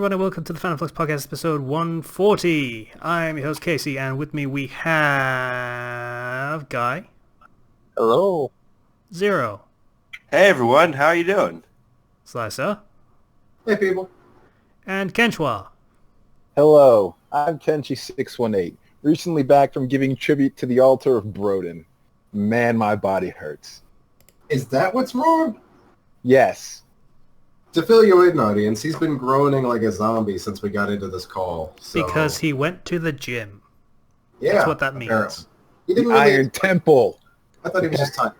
everyone, and welcome to the Fandom Flux Podcast, episode 140. I'm your host, Casey, and with me we have... Guy. Hello. Zero. Hey everyone, how you doing? Slicer. Hey people. And Kenchwa. Hello. I'm Kenchi618, recently back from giving tribute to the altar of Broden. Man, my body hurts. Is that what's wrong? Yes. To fill you in, audience, he's been groaning like a zombie since we got into this call. So... Because he went to the gym. Yeah, that's what that means. Apparently. He didn't the really... Iron Temple. I thought he was just tired.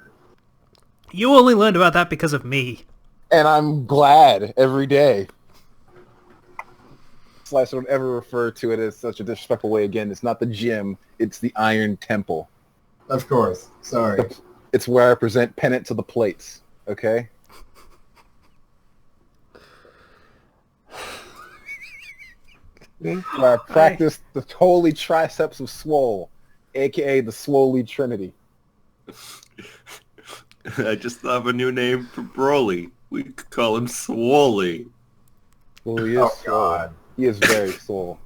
You only learned about that because of me. And I'm glad every day. Slicer, don't ever refer to it as such a disrespectful way again. It's not the gym, it's the Iron Temple. Of course. Sorry. It's where I present pennant to the plates, okay? Where I practice the holy triceps of Swole, a.k.a. the Swoley Trinity. I just thought of a new name for Broly. We could call him Swoley. Well, he is God. He is very swole.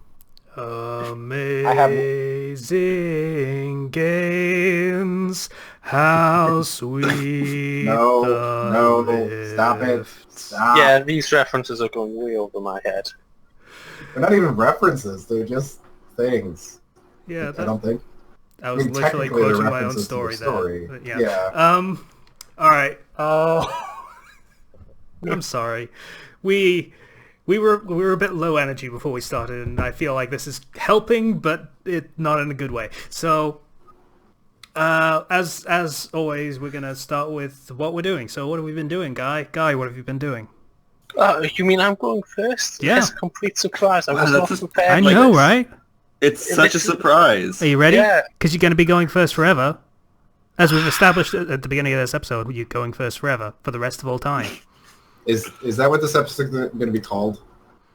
Amazing games, how sweet No, stop it. Stop. Yeah, these references are going way over my head. They're not even references, they're just things. Yeah, I don't think. I was literally technically they're quoting my own references to story the there. story. But yeah. Yeah. Alright. I'm sorry. We were a bit low energy before we started, and I feel like this is helping, but not in a good way. So, as always, we're gonna start with what we're doing. So, what have we been doing, Guy? Guy, what have you been doing? You mean I'm going first? Yeah. That's a complete surprise. I was not prepared. I like know, this. right? It's such a surprise. Are you ready? Yeah. Because you're going to be going first forever. As we've established at the beginning of this episode, you're going first forever for the rest of all time. Is that what this episode is going to be called?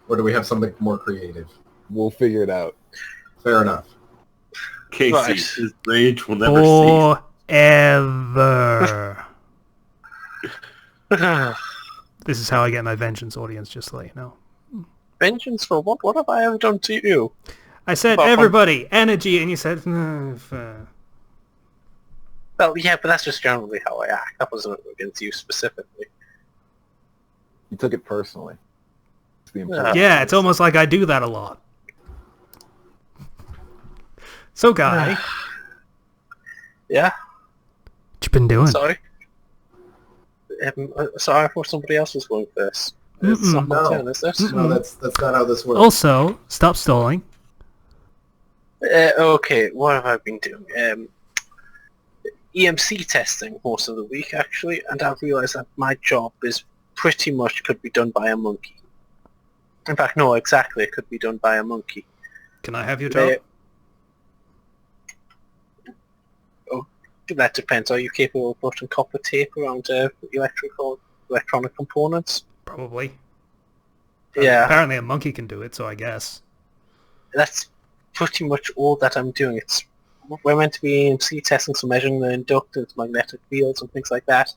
Or do we have something more creative? We'll figure it out. Fair enough. Casey, Right. his rage will never cease. Forever. This is how I get my vengeance, audience, just to let you know. Vengeance for what? What have I ever done to you? I said, Well, everybody, energy, and you said, no, fair. Well, yeah, but that's just generally how I act. That wasn't against you specifically. You took it personally. It's the important Yeah, it's almost like I do that a lot. So, Guy, Yeah? what you been doing? Sorry? Sorry, I thought somebody else was going first. It's not my No. turn, is it? No, that's not how this works. Also, stop stalling. Okay, what have I been doing? EMC testing most of the week, actually, and I've realised that my job is pretty much could be done by a monkey. In fact, no, exactly, it could be done by a monkey. Can I have your job? That depends. Are you capable of putting copper tape around electronic components? Probably. Yeah. Apparently a monkey can do it, so I guess. That's pretty much all that I'm doing. We're meant to be EMC testing, so measuring the inductance, magnetic fields, and things like that.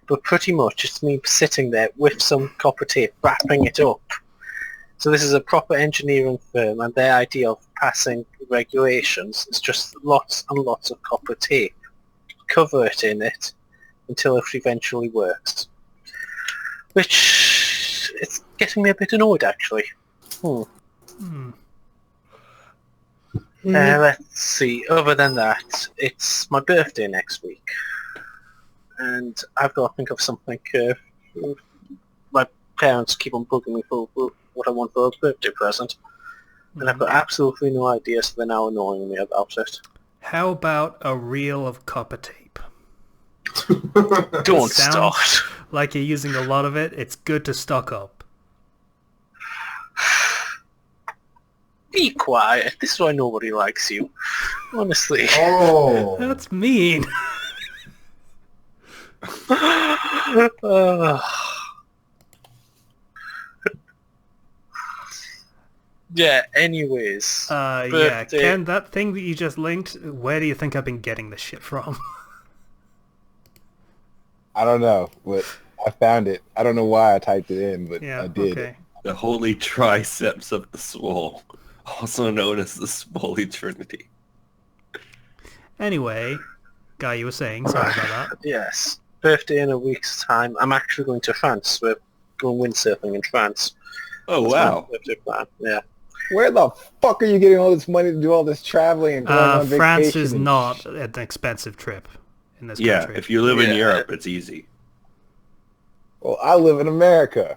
But pretty much it's me sitting there with some copper tape, wrapping it up. So this is a proper engineering firm, and their idea of passing regulations is just lots and lots of copper tape. Cover it in it until it eventually works. Which, it's getting me a bit annoyed, actually. Let's see. Other than that, it's my birthday next week, and I've got to think of something. My parents keep on bugging me for what I want for a birthday present, and I've got absolutely no idea, so they're now annoying me about it. How about a reel of copper tape? Don't Sounds start. like you're using a lot of it. It's good to stock up. Be quiet. This is why nobody likes you. Honestly. Oh. That's mean. Yeah, anyways. Yeah, Birthday. Ken, that thing that you just linked, where do you think I've been getting this shit from? I don't know, but I found it. I don't know why I typed it in, but Yeah, I did. okay. The holy triceps of the swole, also known as the Swoly Trinity. Anyway, Guy, you were saying, sorry about that. Yes. Birthday in a week's time. I'm actually going to France. We're going windsurfing in France. Oh, That's my wow. birthday plan. Yeah. Where the fuck are you getting all this money to do all this traveling and going on vacation? France is and not an expensive trip in this Yeah, country. if you live in Yeah. Europe, it's easy. Well, I live in America.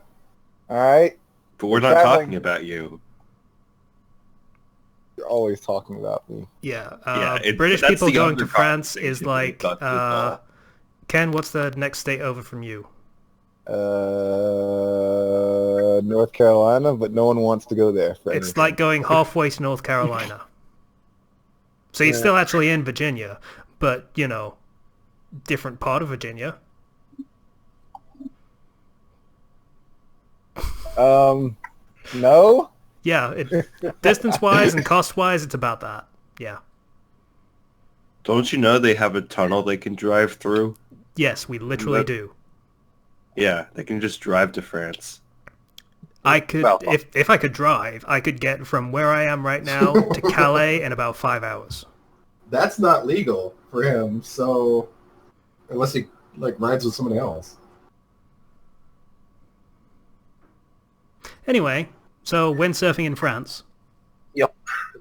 All right? But we're not Traveling- talking about you. You're always talking about me. Yeah, that's British people the going other to France conversation is we like, got to involve. Ken, what's the next state over from you? North Carolina, but no one wants to go there. For It's anything. like going halfway to North Carolina. So you're still actually in Virginia, but, you know, different part of Virginia. No? Yeah, distance-wise and cost-wise, it's about that. Yeah. Don't you know they have a tunnel they can drive through? Yes, we literally do. Yeah, they can just drive to France. I could, Well, if I could drive, I could get from where I am right now to Calais in about 5 hours. That's not legal for him, so unless he like rides with somebody else. Anyway, so windsurfing in France. Yep.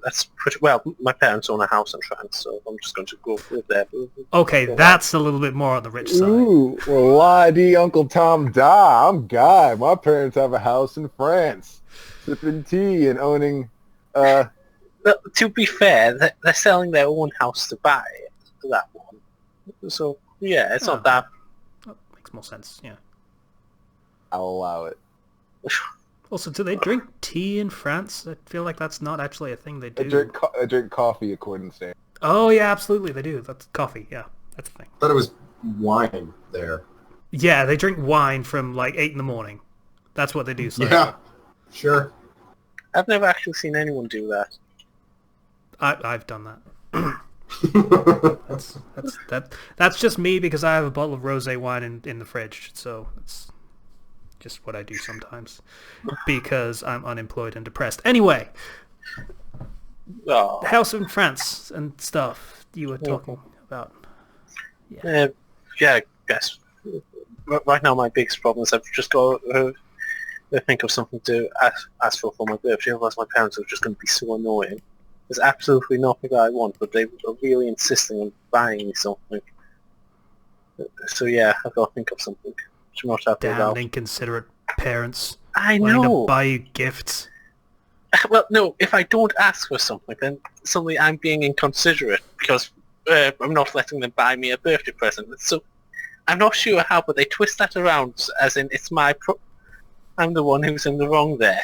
That's pretty... Well, my parents own a house in France, so I'm just going to go live there. Okay, that's a little bit more on the rich side. Ooh, well, la-dee, Uncle Tom da. I'm Guy. My parents have a house in France. Sipping tea and owning... But to be fair, they're selling their own house to buy that one. So, yeah, it's not that... That makes more sense, yeah. I'll allow it. Also, do they drink tea in France? I feel like that's not actually a thing they I do. drink coffee according to standard. Oh, yeah, absolutely, they do. That's coffee, yeah. That's the thing. I thought it was wine there. Yeah, they drink wine from like 8 in the morning. That's what they do. So Yeah, sure. I've never actually seen anyone do that. I've done that. That's just me because I have a bottle of rosé wine in the fridge. So it's just what I do sometimes because I'm unemployed and depressed. Anyway, Oh. house in France and stuff you were talking about. Yeah, I guess. Right now, my biggest problem is I've just got to think of something to ask for my birthday. Otherwise, my parents are just going to be so annoying. There's absolutely nothing I want, but they are really insisting on buying me something. So yeah, I've got to think of something. Which I'm not happy Damn about. inconsiderate parents I wanting know. to buy you gifts. Well, no, if I don't ask for something, then suddenly I'm being inconsiderate because I'm not letting them buy me a birthday present. So I'm not sure how, but they twist that around as in it's my I'm the one who's in the wrong there.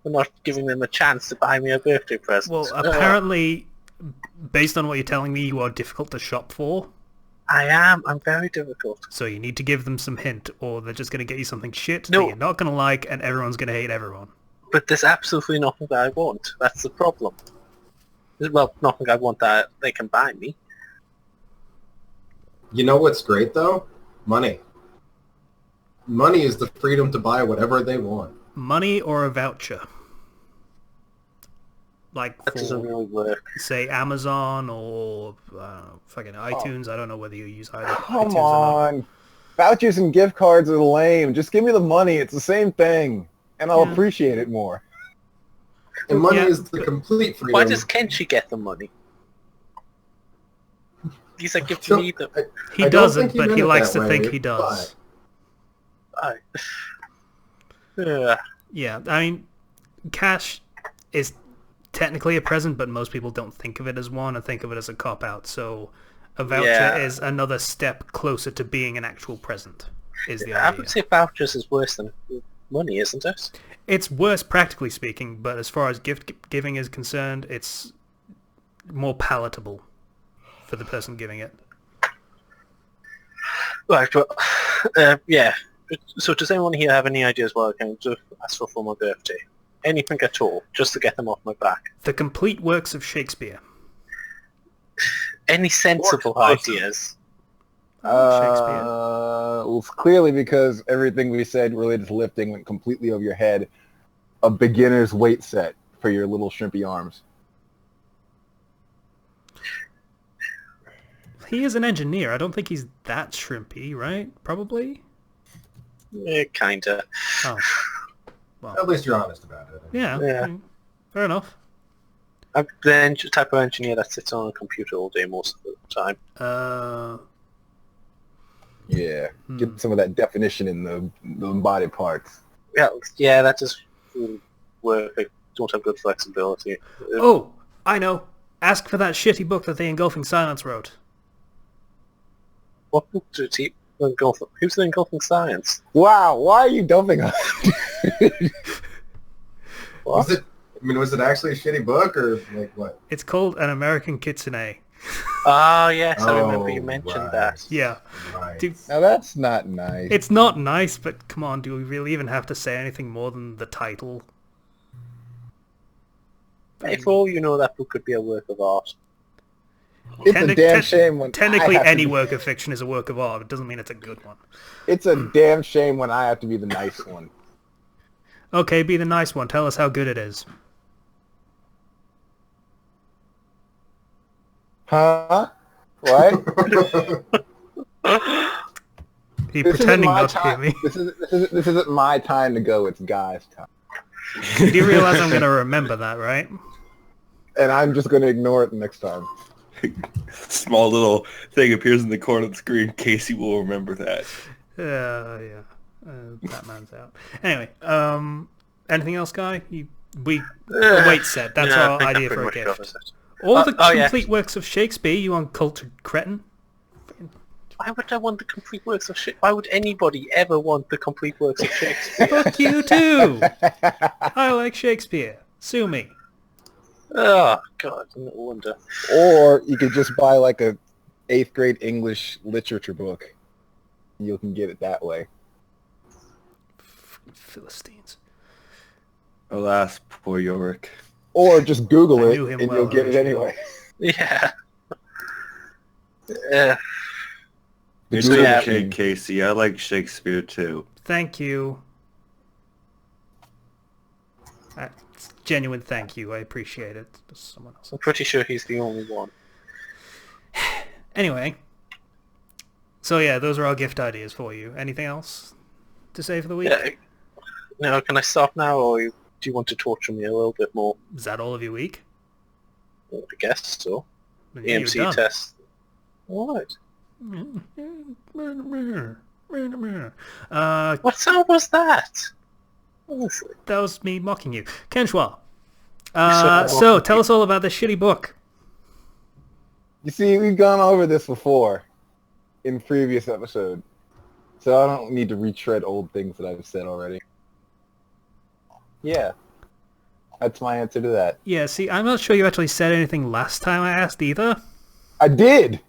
We're not giving them a chance to buy me a birthday present. Well, apparently, based on what you're telling me, you are difficult to shop for. I am. I'm very difficult. So you need to give them some hint, or they're just going to get you something shit No. that you're not going to like, and everyone's going to hate everyone. But there's absolutely nothing that I want. That's the problem. Well, nothing I want that they can buy me. You know what's great though? Money. Money is the freedom to buy whatever they want. Money or a voucher. Like That doesn't for, really work. say, Amazon or fucking iTunes. I don't know whether you use either. Come iTunes or not. on. Vouchers and gift cards are lame. Just give me the money. It's the same thing. And I'll Yeah. appreciate it more. And money Yeah. is the complete freedom. Why does Kenshi get the money? He's like, give me the... He I don't doesn't, think he but meant he it likes that to think way, he does. I... Yeah. Yeah, I mean, cash is technically a present, but most people don't think of it as one and think of it as a cop-out. So a voucher Yeah. is another step closer to being an actual present, is the I idea. would say vouchers is worse than money, isn't it? It's worse practically speaking, but as far as gift giving is concerned, it's more palatable for the person giving it. Right, well, yeah. So does anyone here have any ideas what I can do ask for my birthday? Anything at all, just to get them off my back. The complete works of Shakespeare. Any sensible ideas? Well, it's clearly because everything we said related to lifting went completely over your head. a beginner's weight set for your little shrimpy arms. He is an engineer. I don't think he's that shrimpy, right? Probably? Kinda. Oh. At least you're honest about it. Yeah. Yeah. Fair enough. I'm the type of engineer that sits on a computer all day most of the time. Yeah, get some of that definition in the body parts. Yeah, that just wouldn't work. I don't have good flexibility. Oh, I know. Ask for that shitty book that the Engulfing Silence wrote. What book did he engulf? Who's the Engulfing Science? Wow, why are you dumping us? What? Was it actually a shitty book or like what? It's called An American Kitsune. Ah, yes, I remember you mentioned right. that. Yeah. Right. Dude, Now that's not nice. it's not nice, but come on, do we really even have to say anything more than the title? Hey, for all you know, that book could be a work of art. It's a damn shame when Technically, I have to any be- work of fiction is a work of art. It doesn't mean it's a good one. It's a damn shame when I have to be the nice one. Okay, be the nice one. Tell us how good it is. Huh? What? He This isn't pretending my not to hear time. me. This isn't my time to go. It's Guy's time, You do realize I'm going to remember that, right? and I'm just going to ignore it the next time. Small little thing appears in the corner of the screen. Casey will remember that. Yeah. Batman's out. Anyway, anything else, Guy? Wait set. That's Yeah, I our think that idea pretty for a much gift. covers it. All the yeah. complete works of Shakespeare, you uncultured cretin. Why would I want the complete works of Shakespeare? Why would anybody ever want the complete works of Shakespeare? Fuck you too! I like Shakespeare. Sue me. Oh, God, no wonder. Or you could just buy like a 8th grade English literature book. You can get it that way. Philistines. Alas, poor Yorick. Or just Google I it knew him and well, you'll get it originally. anyway. Yeah. You're So, doing yeah. okay, Casey. I like Shakespeare too. Thank you. It's genuine thank you. I appreciate it. Just someone else. I'm pretty sure he's the only one. Anyway. So yeah, those are our gift ideas for you. Anything else to say for the week? Yeah. Now, can I stop now, or do you want to torture me a little bit more? Is that all of your week? I guess so. Then yeah, you're EMC done. test. What? What sound was that? Honestly. That was me mocking you. Kenshua. said So, tell us all about this shitty book. You see, we've gone over this before in previous episode. So I don't need to retread old things that I've said already. Yeah. That's my answer to that. Yeah, see, I'm not sure you actually said anything last time I asked either. I did!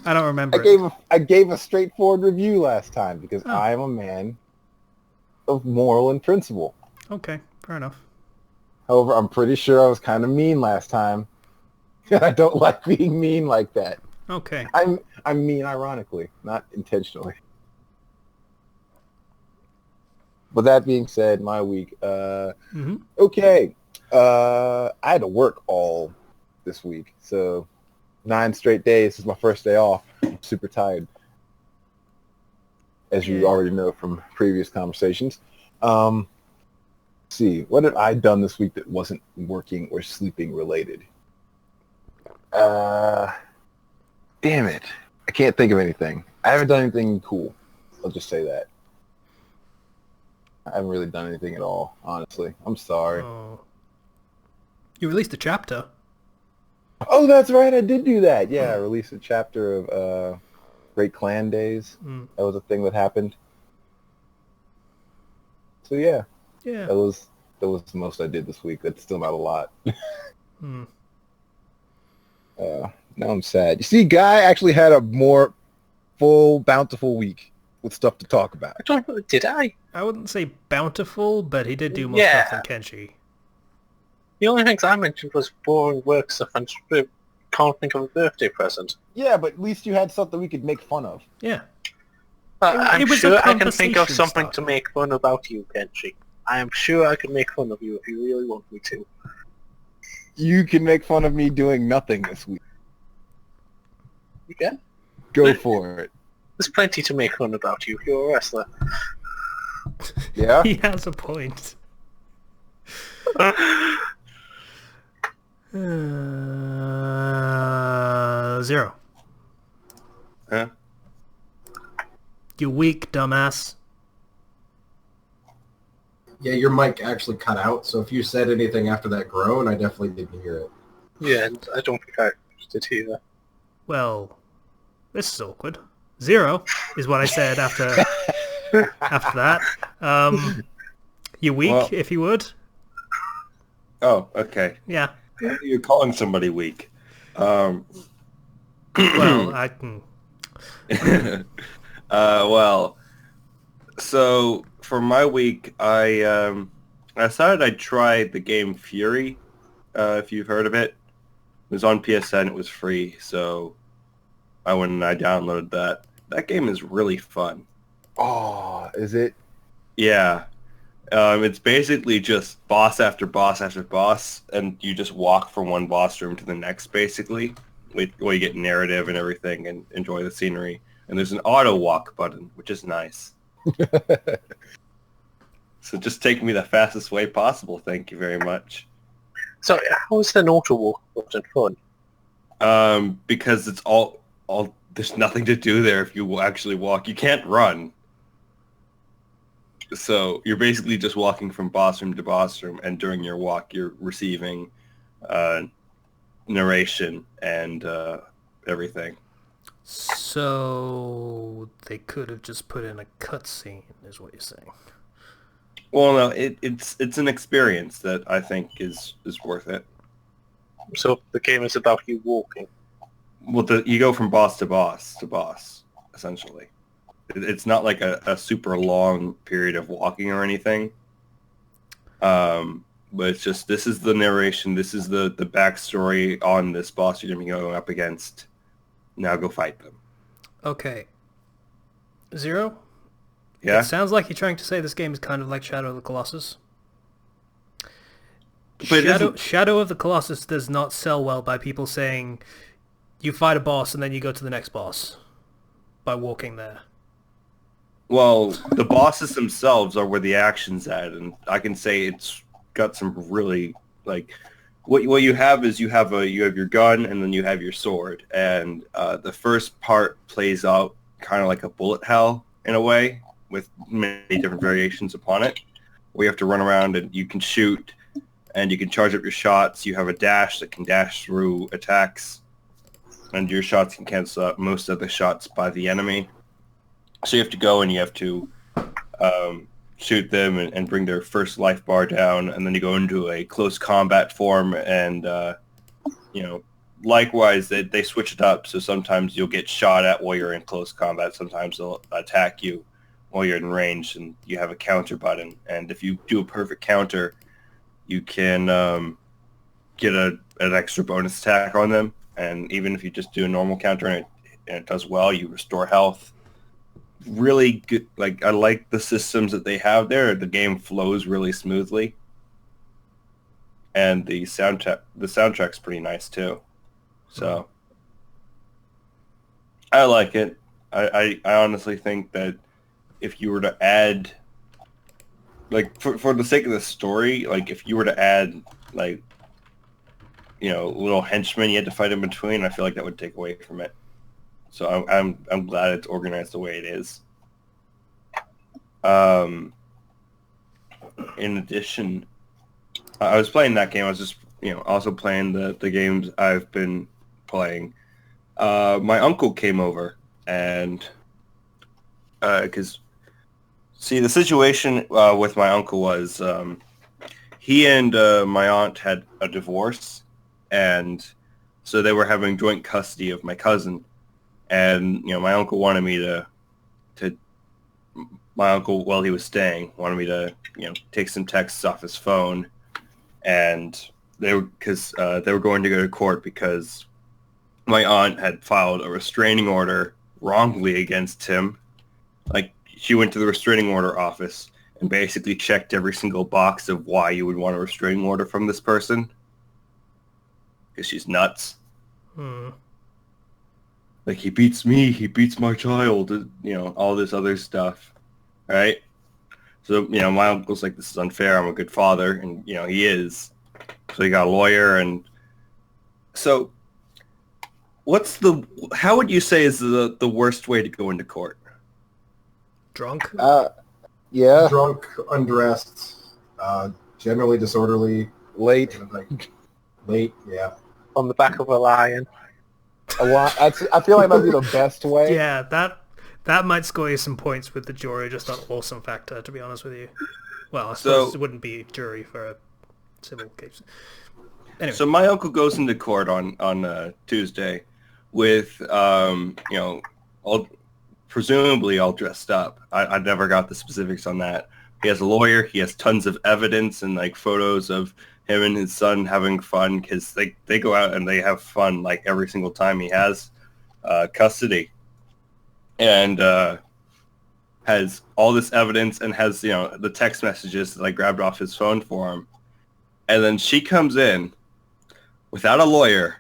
I don't remember. it. I gave a straightforward review last time because Oh. I am a man of moral and principle. Okay, fair enough. However, I'm pretty sure I was kind of mean last time. And I don't like being mean like that. Okay. I'm mean ironically, not intentionally. But that being said, my week. Okay. I had to work all this week, so 9 straight days. This is my first day off. I'm super tired, as you already know from previous conversations. Let's see, what have I done this week that wasn't working or sleeping related? Damn it. I can't think of anything. I haven't done anything cool. I'll just say that. I haven't really done anything at all, honestly. I'm sorry. Oh. You released a chapter. Oh, that's right. I did do that. Yeah, I released a chapter of Great Clan Days. That was a thing that happened. So yeah, Yeah. that was the most I did this week. That's still not a lot. Now I'm sad. You see, Guy actually had a more full, bountiful week with stuff to talk about. I don't know, did I? I wouldn't say bountiful, but he did do more Yeah. stuff than Kenshi. The only things I mentioned was boring work stuff and can't think of a birthday present. Yeah, but at least you had something we could make fun of. Yeah. I'm It was a sure I can think of conversation something starter. to make fun about you, Kenshi. I am sure I can make fun of you if you really want me to. You can make fun of me doing nothing this week. You can? Go for it. There's plenty to make fun about you. You're a wrestler. Yeah? He has a point. Zero. Huh? You weak dumbass. Yeah, your mic actually cut out, so if you said anything after that groan, I definitely didn't hear it. Yeah, and I don't think I did either. Well, this is awkward. Zero is what I said after that. You weak, Well- if you would. Oh, okay. Yeah. You're calling somebody weak. Well, I can. Well, so for my week, I decided I'd try the game Furi, if you've heard of it. It was on PSN, it was free, so I went and I downloaded that. That game is really fun. Oh, is it? Yeah. It's basically just boss after boss after boss, and you just walk from one boss room to the next, basically. Where you get narrative and everything and enjoy the scenery. And there's an auto walk button, which is nice. So just take me the fastest way possible, thank you very much. So, how is the auto walk button fun? Because it's all there's nothing to do there if you actually walk. You can't run. So you're basically just walking from boss room to boss room, and during your walk, you're receiving narration and everything. So they could have just put in a cutscene, is what you're saying. Well, no, it's an experience that I think is worth it. So, the game is about you walking. Well, you go from boss to boss to boss, essentially. It's not like a super long period of walking or anything. But it's just, this is the narration, this is the backstory on this boss you're going to be going up against. Now go fight them. Okay. Zero? Yeah? It sounds like you're trying to say this game is kind of like Shadow of the Colossus. But it isn't. Shadow of the Colossus does not sell well by people saying you fight a boss and then you go to the next boss by walking there. Well, the bosses themselves are where the action's at, and I can say it's got some really, like, what you have is you have your gun and then you have your sword, and the first part plays out kind of like a bullet hell in a way, with many different variations upon it, where you have to run around and you can shoot, and you can charge up your shots. You have a dash that can dash through attacks, and your shots can cancel out most of the shots by the enemy. So you have to go and you have to shoot them and bring their first life bar down, and then you go into a close combat form, and likewise they switch it up. So sometimes you'll get shot at while you're in close combat. Sometimes they'll attack you while you're in range, and you have a counter button. And if you do a perfect counter, you can get an extra bonus attack on them. And even if you just do a normal counter and it does well, you restore health. Really good. Like, I like the systems that they have there. The game flows really smoothly, and the soundtrack's pretty nice too. So I like it. I honestly think that if you were to add, like, for the sake of the story, like, if you were to add, like, little henchmen you had to fight in between, I feel like that would take away from it. So I'm glad it's organized the way it is. In addition, I was playing that game. I was just also playing the games I've been playing. My uncle came over, and because the situation with my uncle was he and my aunt had a divorce, and so they were having joint custody of my cousin. And, my uncle wanted me to my uncle, while he was staying, wanted me to, take some texts off his phone. And they were going to go to court because my aunt had filed a restraining order wrongly against him. Like, she went to the restraining order office and basically checked every single box of why you would want a restraining order from this person. Because she's nuts. Like, he beats me, he beats my child, all this other stuff, right? So, my uncle's like, this is unfair, I'm a good father, and, he is. So he got a lawyer, and so how would you say is the worst way to go into court? Drunk? Yeah. Drunk, undressed, generally disorderly. Late. Late, yeah. On the back of a lion. I feel like that'd be the best way. Yeah, that might score you some points with the jury, just on awesome factor, to be honest with you. Well, I suppose it wouldn't be jury for a civil case. Anyway. So my uncle goes into court on Tuesday with, presumably all dressed up. I never got the specifics on that. He has a lawyer. He has tons of evidence and like photos of him and his son having fun because they go out and they have fun like every single time he has custody. And has all this evidence and has, the text messages that I grabbed off his phone for him. And then she comes in without a lawyer,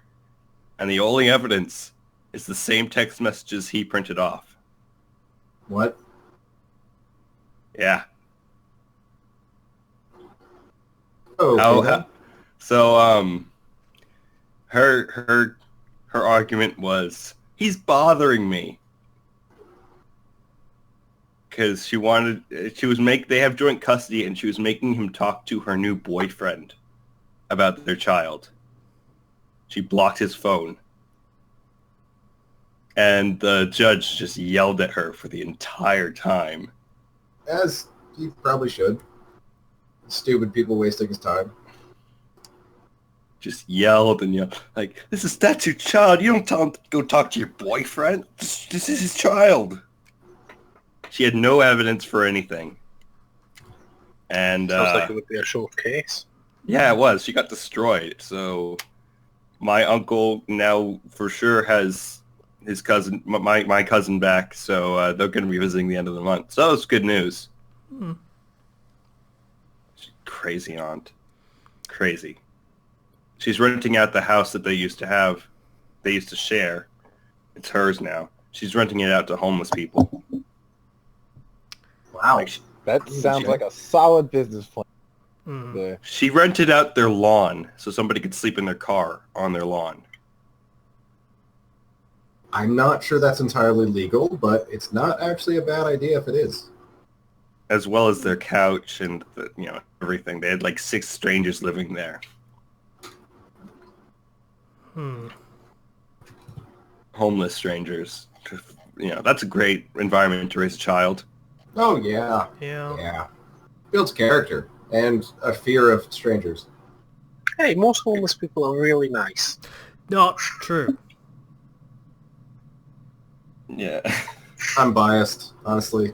and the only evidence is the same text messages he printed off. What? Yeah. Oh, So, her argument was, he's bothering me. Because they have joint custody, and she was making him talk to her new boyfriend about their child. She blocked his phone. And the judge just yelled at her for the entire time. As he probably should. Stupid people wasting his time. Just yelled and yelled. Like, that's your child. You don't tell him to go talk to your boyfriend. This is his child. She had no evidence for anything. And sounds like it would be a short case. Yeah, it was. She got destroyed. So my uncle now for sure has his cousin, my cousin back. So they're going to be visiting the end of the month. So it's good news. Crazy aunt. Crazy. She's renting out the house that they used to have. They used to share. It's hers now. She's renting it out to homeless people. Wow. That sounds like a solid business plan. There. She rented out their lawn so somebody could sleep in their car on their lawn. I'm not sure that's entirely legal, but it's not actually a bad idea if it is. As well as their couch and everything. They had like 6 strangers living there. Homeless strangers. That's a great environment to raise a child. Oh, yeah. Yeah. Builds character and a fear of strangers. Hey, most homeless people are really nice. Not true. Yeah. I'm biased, honestly.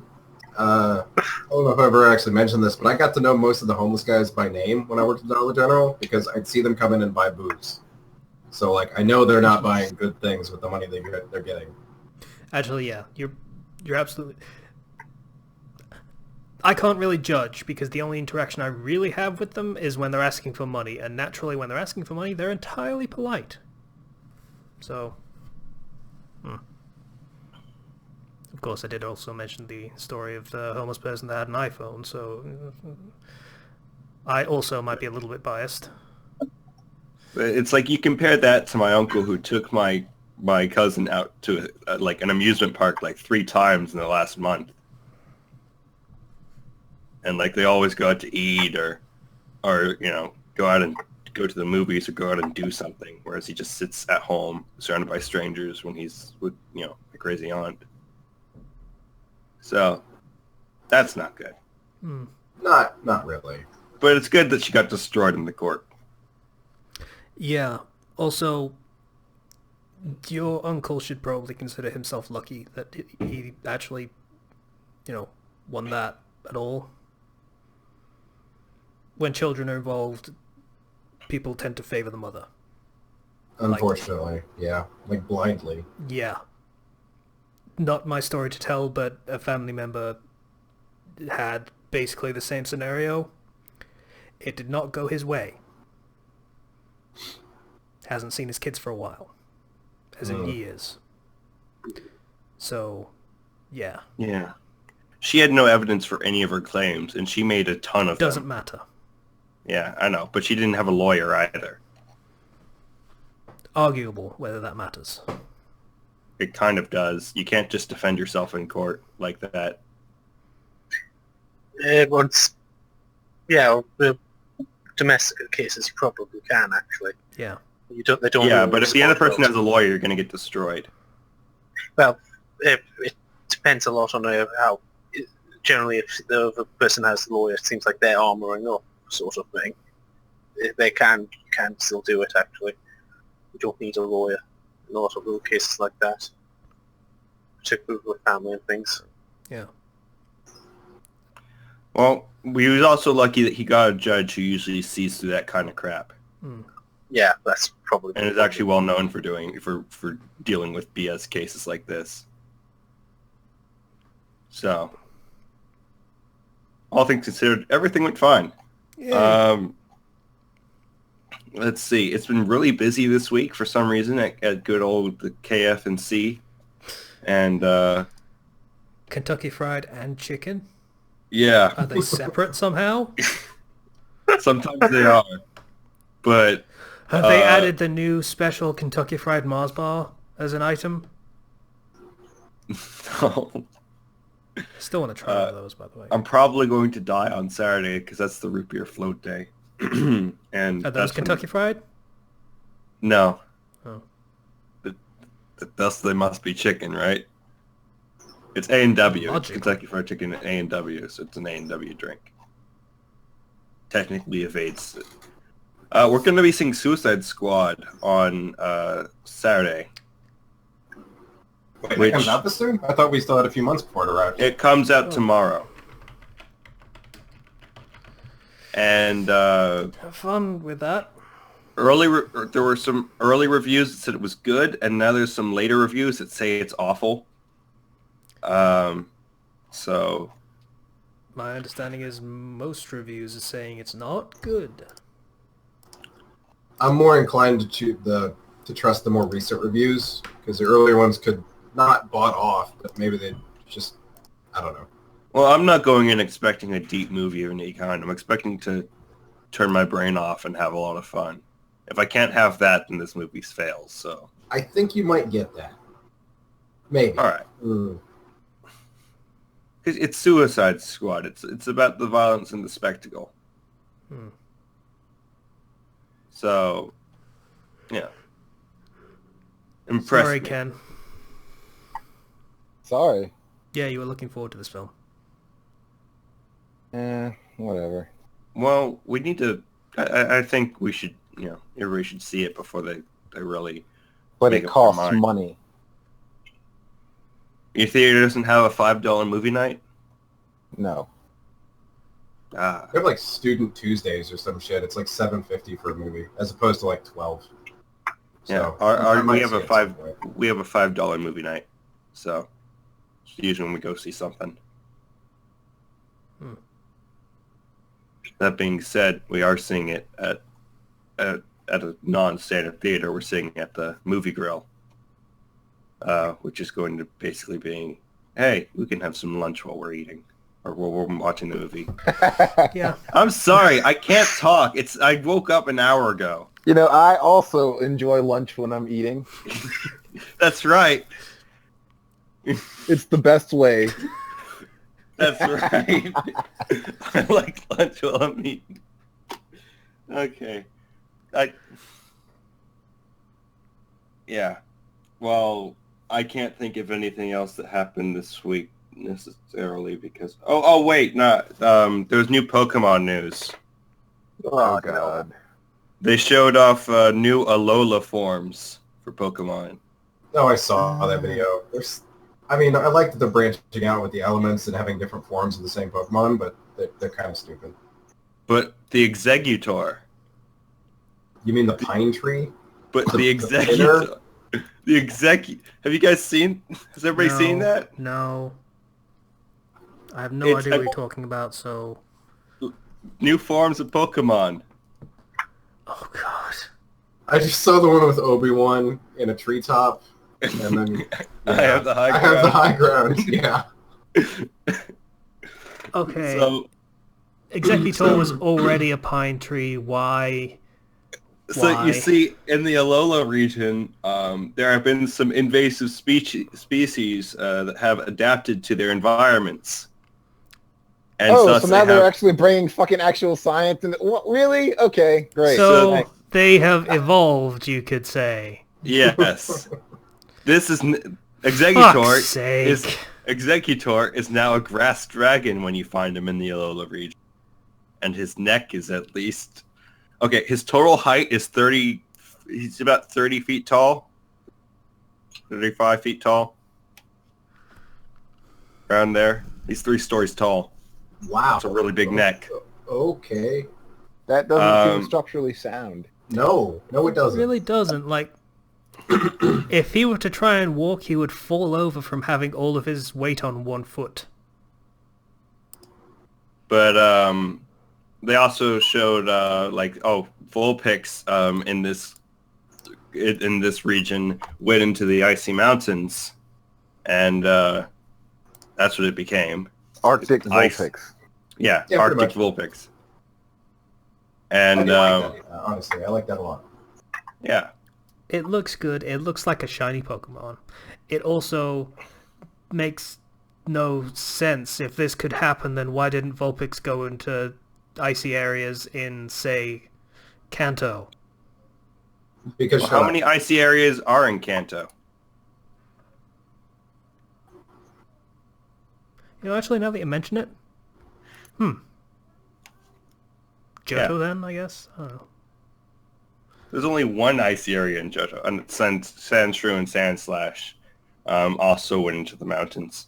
I don't know if I ever actually mentioned this, but I got to know most of the homeless guys by name when I worked at Dollar General because I'd see them come in and buy booze. So, like, I know they're not buying good things with the money they're getting. Actually, yeah, you're absolutely... I can't really judge because the only interaction I really have with them is when they're asking for money, and naturally when they're asking for money, they're entirely polite. So, of course, I did also mention the story of the homeless person that had an iPhone, so I also might be a little bit biased. It's like you compare that to my uncle who took my cousin out to like an amusement park like 3 times in the last month. And like they always go out to eat or go out and go to the movies or go out and do something, whereas he just sits at home surrounded by strangers when he's with a crazy aunt. So that's not good. Not really. But it's good that she got destroyed in the court. Yeah. Also, your uncle should probably consider himself lucky that he actually, won that at all. When children are involved, people tend to favor the mother. Unfortunately, yeah. Like blindly. Yeah. not my story to tell, but a family member had basically the same scenario. It did not go his way. Hasn't seen his kids for a while. As in years. So, yeah. Yeah. She had no evidence for any of her claims, and she made a ton of Doesn't them. matter. Yeah, I know, but she didn't have a lawyer either. Arguable whether that matters. It kind of does. You can't just defend yourself in court like that. Once, yeah, the domestic cases you probably can actually. Yeah. You don't. They don't. Yeah, really but if the other respond person well has a lawyer, you're going to get destroyed. Well, it depends a lot on how. Generally, if the other person has a lawyer, it seems like they're armoring up, sort of thing. They can still do it. Actually, you don't need a lawyer in a lot of little cases like that, particularly with family and things. Yeah. Well, we was also lucky that he got a judge who usually sees through that kind of crap, Yeah, that's probably. and is actually well known for for dealing with BS cases like this. So, all things considered, everything went fine. Yeah. Let's see. It's been really busy this week for some reason at good old the KF&C, and Kentucky Fried and chicken? yeah, Are they separate somehow? sometimes they are, but Have they added the new special Kentucky Fried Mars bar as an item? no. Still want to try one of those, by the way. I'm probably going to die on Saturday because that's the root beer float day. And Are those that's Kentucky Fried? No. Oh. Thus they must be chicken, right? It's A&W. It's Logical. Kentucky Fried Chicken and A&W, so it's an A&W drink. Technically evades it. We're going to be seeing Suicide Squad on Saturday. Wait, Which- it comes out this soon? I thought we still had a few months before it arrived. It comes out tomorrow. And Have fun with that. there were some early reviews that said it was good, and now there's some later reviews that say it's awful. So My understanding is most reviews are saying it's not good. I'm more inclined to trust the more recent reviews because the earlier ones could not bought off, but maybe they just, I don't know. well, I'm not going in expecting a deep movie of any kind. I'm expecting to turn my brain off and have a lot of fun. If I can't have that, then this movie fails. So, I think you might get that. Maybe. all right, Mm. it's Suicide Squad. It's about the violence and the spectacle. Hmm. So, yeah, impressed Sorry, me. Ken. Sorry. Yeah, you were looking forward to this film. Whatever. Well, we need to. I think we should. Everybody should see it before they really. But Make it up their costs mind. money. Your theater doesn't have a $5 movie night. No. Ah, They have like Student Tuesdays or some shit. It's like $7.50 for a movie as opposed to like $12. yeah. So, I might We have see a it at some five. point. We have a $5 movie night. So it's usually when we go see something. Hmm. That being said, we are seeing it at a non-standard theater. We're seeing it at the Movie Grill, which is going to basically be, hey, we can have some lunch while we're eating or while we're watching the movie. Yeah. I'm sorry, I can't talk. I woke up an hour ago. I also enjoy lunch when I'm eating. That's right. It's the best way. That's right. I like lunch while I'm eating. Okay. Yeah. Well, I can't think of anything else that happened this week necessarily because... Oh, wait. There's new Pokemon news. Oh, God. They showed off new Alola forms for Pokemon. Oh, I saw that video. I like that they're branching out with the elements and having different forms of the same Pokemon, but they're kind of stupid. But the Executor. You mean the pine tree? But the The Executor... The Have you guys seen? Has everybody seen that? No. I have no idea what you're talking about, so... New forms of Pokemon. Oh, God. I just saw the one with Obi-Wan in a treetop, and then... I have the high ground. I have the high ground, yeah. Okay. So, Executor was already a pine tree. Why? So you see, in the Alola region, there have been some invasive species that have adapted to their environments. And so now they're actually bringing fucking actual science in. What, really? Okay, great. So they have evolved, you could say. Yes. This is Executor is now a grass dragon when you find him in the Alola region, and his neck is at least his total height is 30. He's about 30 feet tall, 35 feet tall, around there. He's 3 stories tall. Wow. It's a really big neck. Okay. That doesn't seem structurally sound. No, it doesn't. It really doesn't. Like, if he were to try and walk, he would fall over from having all of his weight on one foot. But they also showed Vulpix in this region went into the icy mountains, and that's what it became. Arctic Vulpix. Yeah, Arctic Vulpix. And honestly, I like that a lot. Yeah. It looks good. It looks like a shiny Pokemon. It also makes no sense. If this could happen, then why didn't Vulpix go into icy areas in, say, Kanto? Because how many icy areas are in Kanto? Actually, now that you mention it, Johto then, I guess? I don't know. There's only one icy area in Johto, and Sandshrew and Sandslash also went into the mountains.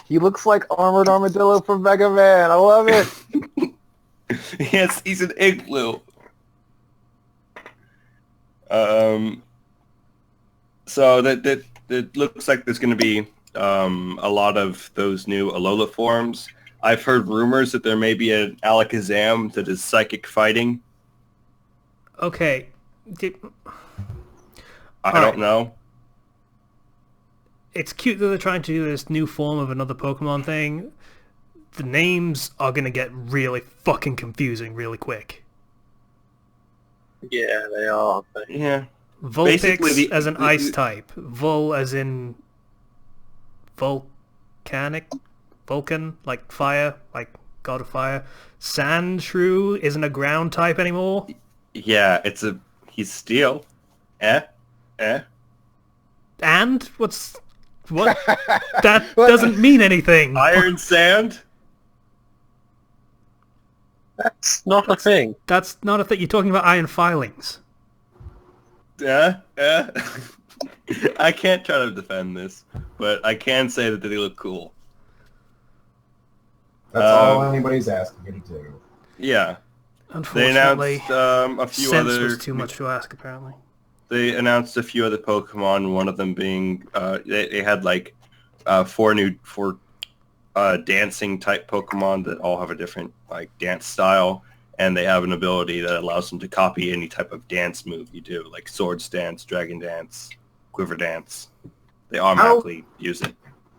He looks like Armored Armadillo from Mega Man. I love it. Yes, he's an igloo. So that looks like there's going to be a lot of those new Alola forms. I've heard rumors that there may be an Alakazam that is psychic fighting. Okay. I don't know. It's cute that they're trying to do this new form of another Pokemon thing. The names are going to get really fucking confusing really quick. Yeah, they are. Yeah. Vulpix as an ice type. Vul as in Vulcan, like fire, like god of fire. Sandshrew isn't a ground type anymore. Yeah, he's steel. And what? That doesn't mean anything. Iron Sand? That's not a thing. That's not a thing. You're talking about iron filings. Yeah. I can't try to defend this, but I can say that they look cool. That's all anybody's asking you to do. Yeah. Unfortunately, they announced a few sense other... was too much to ask, apparently. They announced a few other Pokemon, one of them being... they had like four dancing type Pokemon that all have a different like dance style, and they have an ability that allows them to copy any type of dance move you do, like Swords Dance, Dragon Dance, Quiver Dance. They automatically use it.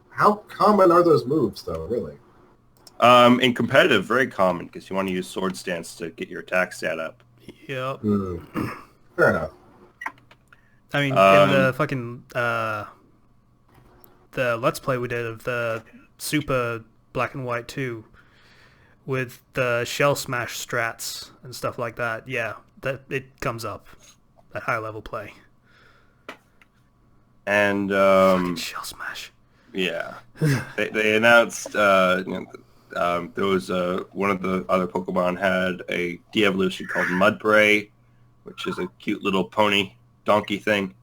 How common are those moves, though, really? In competitive, very common, because you want to use Swords Dance to get your attack stat up. Yep. Fair enough. I mean, in the fucking the Let's Play we did of the Super Black and White 2 with the Shell Smash strats and stuff like that, yeah, that it comes up at high level play. And fucking Shell Smash. Yeah, they announced there was one of the other Pokemon had a de-evolution called Mudbray, which is a cute little pony donkey thing,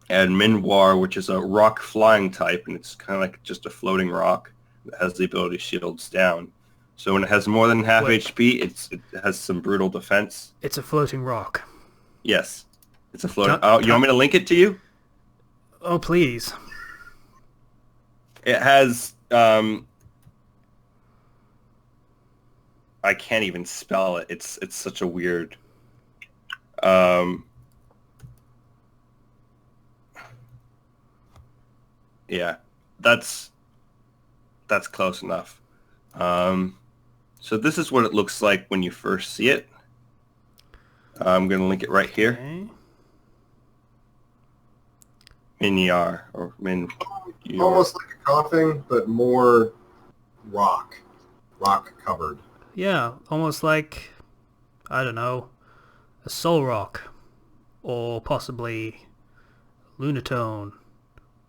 and Minwar, which is a rock flying type, and it's kind of like just a floating rock that has the ability to shields down. So when it has more than half HP, it has some brutal defense. It's a floating rock. Yes. It's a floating. Oh, you want me to link it to you? Oh, please. It has. I can't even spell it. It's such a weird. Yeah, that's close enough. So this is what it looks like when you first see it. I'm going to link it right here. Okay. Minyar, or Min... Almost like a coffin, but more rock covered. Yeah, almost like, I don't know, a soul rock, or possibly Lunatone,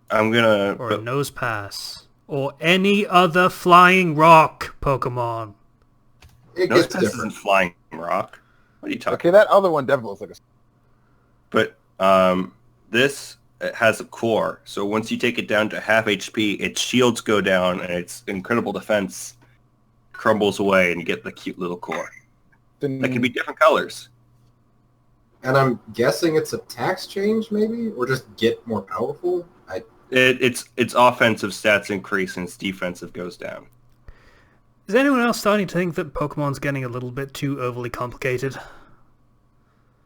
I'm going or a nose pass, or any other flying rock Pokemon. It Nose gets Pass isn't different. flying rock. What are you talking Okay, that other one definitely looks like a... But this has a core, so once you take it down to half HP, its shields go down and its incredible defense crumbles away and you get the cute little core. That can be different colors. And I'm guessing its attacks change, maybe? Or just get more powerful? Its offensive stats increase and its defensive goes down. Is anyone else starting to think that Pokemon's getting a little bit too overly complicated?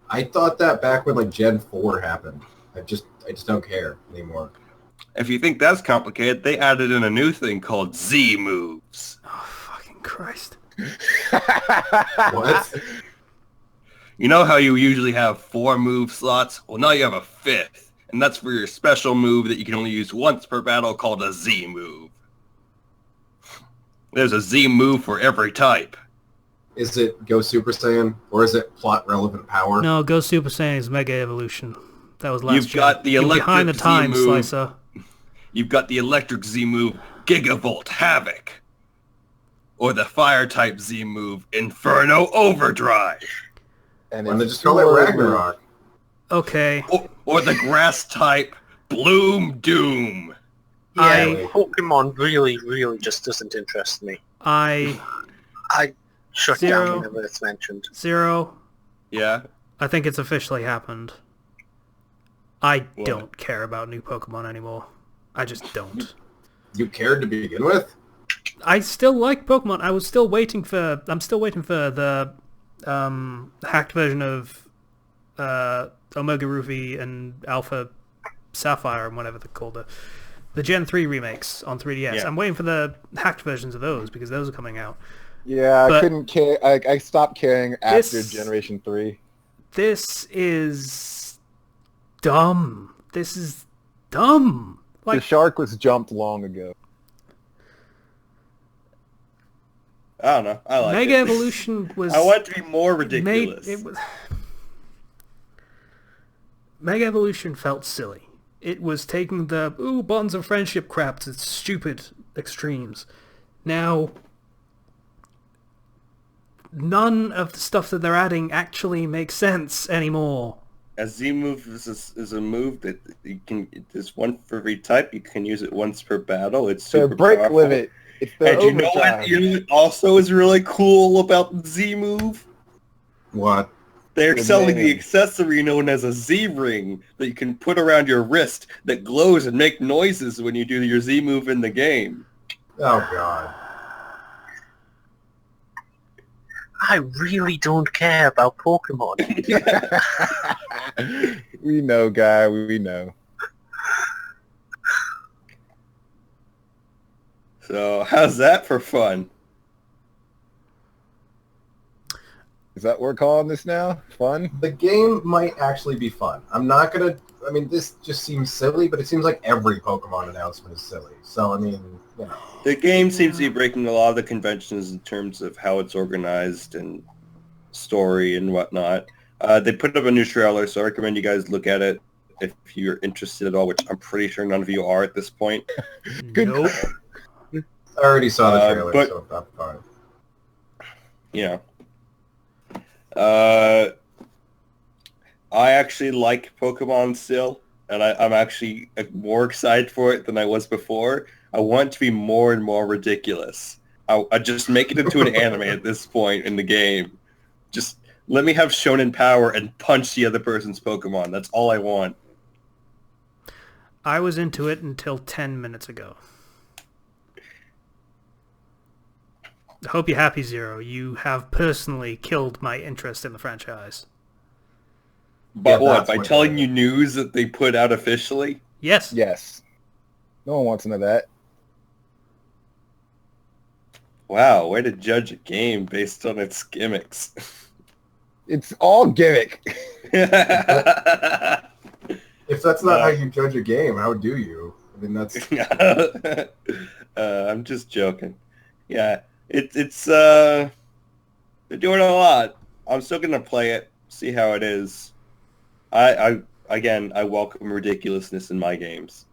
I thought that back when like Gen 4 happened. I just don't care anymore. If you think that's complicated, they added in a new thing called Z moves. Oh, fucking Christ. What? You know how you usually have 4 move slots? Well, now you have a 5th, and that's for your special move that you can only use once per battle called a Z move. There's a Z move for every type. Is it Go Super Saiyan? Or is it plot relevant power? No, Go Super Saiyan is Mega Evolution. That was last You've got the You're electric behind the Z times, move. Slicer. You've got the electric Z move, Gigavolt Havoc. Or the fire type Z move, Inferno Overdrive. And Why don't they it's just call it super- Ragnarok? Okay. Or the grass type, Bloom Doom. Yeah, Really? Pokemon really just doesn't interest me. I Shut Zero. down whenever it's mentioned. Zero. Yeah? I think it's officially happened. I What? don't care about new Pokemon anymore. I just don't. You cared to begin with? I still like Pokemon. I'm still waiting for the hacked version of Omega Ruby and Alpha Sapphire and whatever they're called. The Gen 3 remakes on 3DS. Yeah. I'm waiting for the hacked versions of those because those are coming out. Yeah, But I couldn't care. I stopped caring after this- Generation 3. This is dumb. This is dumb. The Like, shark was jumped long ago. I don't know. I like Mega it. Evolution was... I want it to be more ridiculous. Mega Evolution felt silly. It was taking the bonds of friendship crap to stupid extremes. Now, none of the stuff that they're adding actually makes sense anymore. A Z move is a move that you can. It's one for every type. You can use it once per battle. It's The super break powerful. limit. It's the And you know overdrive. what? You know what also is really cool about the Z move? What? They're The selling the name. accessory known as a Z ring that you can put around your wrist that glows and make noises when you do your Z move in the game. Oh god. I really don't care about Pokemon. We know, guy. We know. So how's that for fun? Is that what we're calling this now? Fun? The game might actually be fun. I'm not gonna... I mean, this just seems silly, but it seems like every Pokemon announcement is silly. So, I mean, you know. The game seems to be breaking a lot of the conventions in terms of how it's organized and story and whatnot. They put up a new trailer, so I recommend you guys look at it if you're interested at all, which I'm pretty sure none of you are at this point. Good Nope. I already saw the trailer, but- so I'm fine. Yeah. I actually like Pokemon still, and I'm actually more excited for it than I was before. I want it to be more and more ridiculous. I just make it into an anime at this point in the game. Just Let me have shonen power and punch the other person's Pokemon. That's all I want. I was into it until 10 minutes ago. I hope you're happy, Zero. You have personally killed my interest in the franchise. But what? By telling you news that they put out officially? Yes. Yes. No one wants to know that. Wow, way to judge a game based on its gimmicks. It's all gimmick. If that's not how you judge a game, how do you? I mean, that's... I'm just joking. Yeah, it's they're doing a lot. I'm still gonna play it, see how it is. I welcome ridiculousness in my games.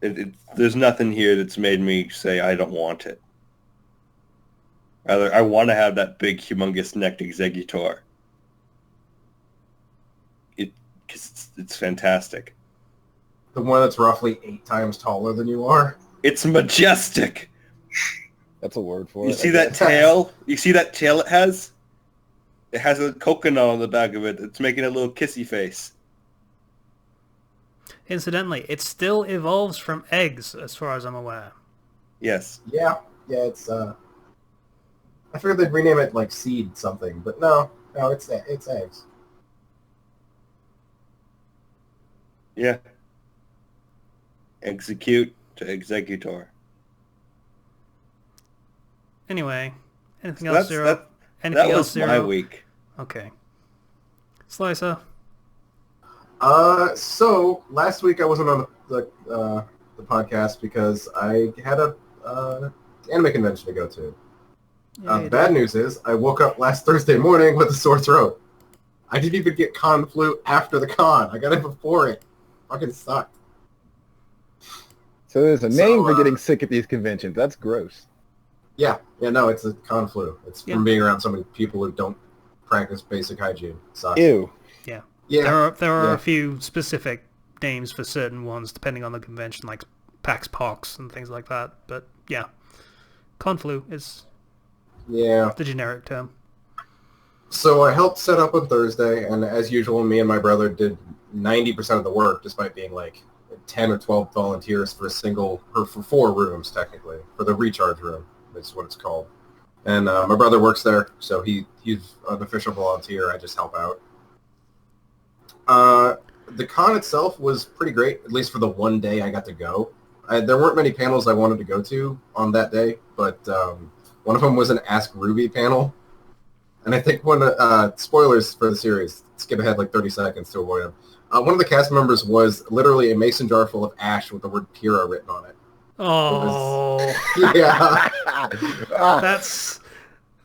There's nothing here that's made me say I don't want it. Rather, I want to have that big, humongous necked Exeggutor. Because it's fantastic. The one that's roughly 8 times taller than you are? It's majestic. That's a word for it. You see that tail? You see that tail it has? It has a coconut on the back of it. It's making a little kissy face. Incidentally, it still evolves from eggs, as far as I'm aware. Yes. Yeah, it's, I figured they'd rename it, like, Seed something, but no, it's eggs. Yeah. Execute to Exeggutor. Anyway, anything else, Zero? That else, was Zero? my week. Okay. Slicer? So last week I wasn't on the podcast because I had a anime convention to go to. The bad news is I woke up last Thursday morning with a sore throat. I didn't even get con flu after the con. I got it before it. Fucking sucked. So there's a name for getting sick at these conventions. That's gross. Yeah, no, it's a con flu. It's from being around so many people who don't practice basic hygiene. Sucks. Ew. Yeah. There are a few specific names for certain ones depending on the convention, like Pax Pox and things like that. But yeah, Conflu is the generic term. So I helped set up on Thursday, and as usual, me and my brother did 90% of the work, despite being like 10 or 12 volunteers for for 4 rooms, technically, for the recharge room, is what it's called. And my brother works there, so he's an official volunteer. I just help out. The con itself was pretty great, at least for the one day I got to go. There weren't many panels I wanted to go to on that day, but one of them was an Ask Ruby panel. And I think spoilers for the series, skip ahead like 30 seconds to avoid them. One of the cast members was literally a mason jar full of ash with the word Pyrrha written on it. Oh. Yeah.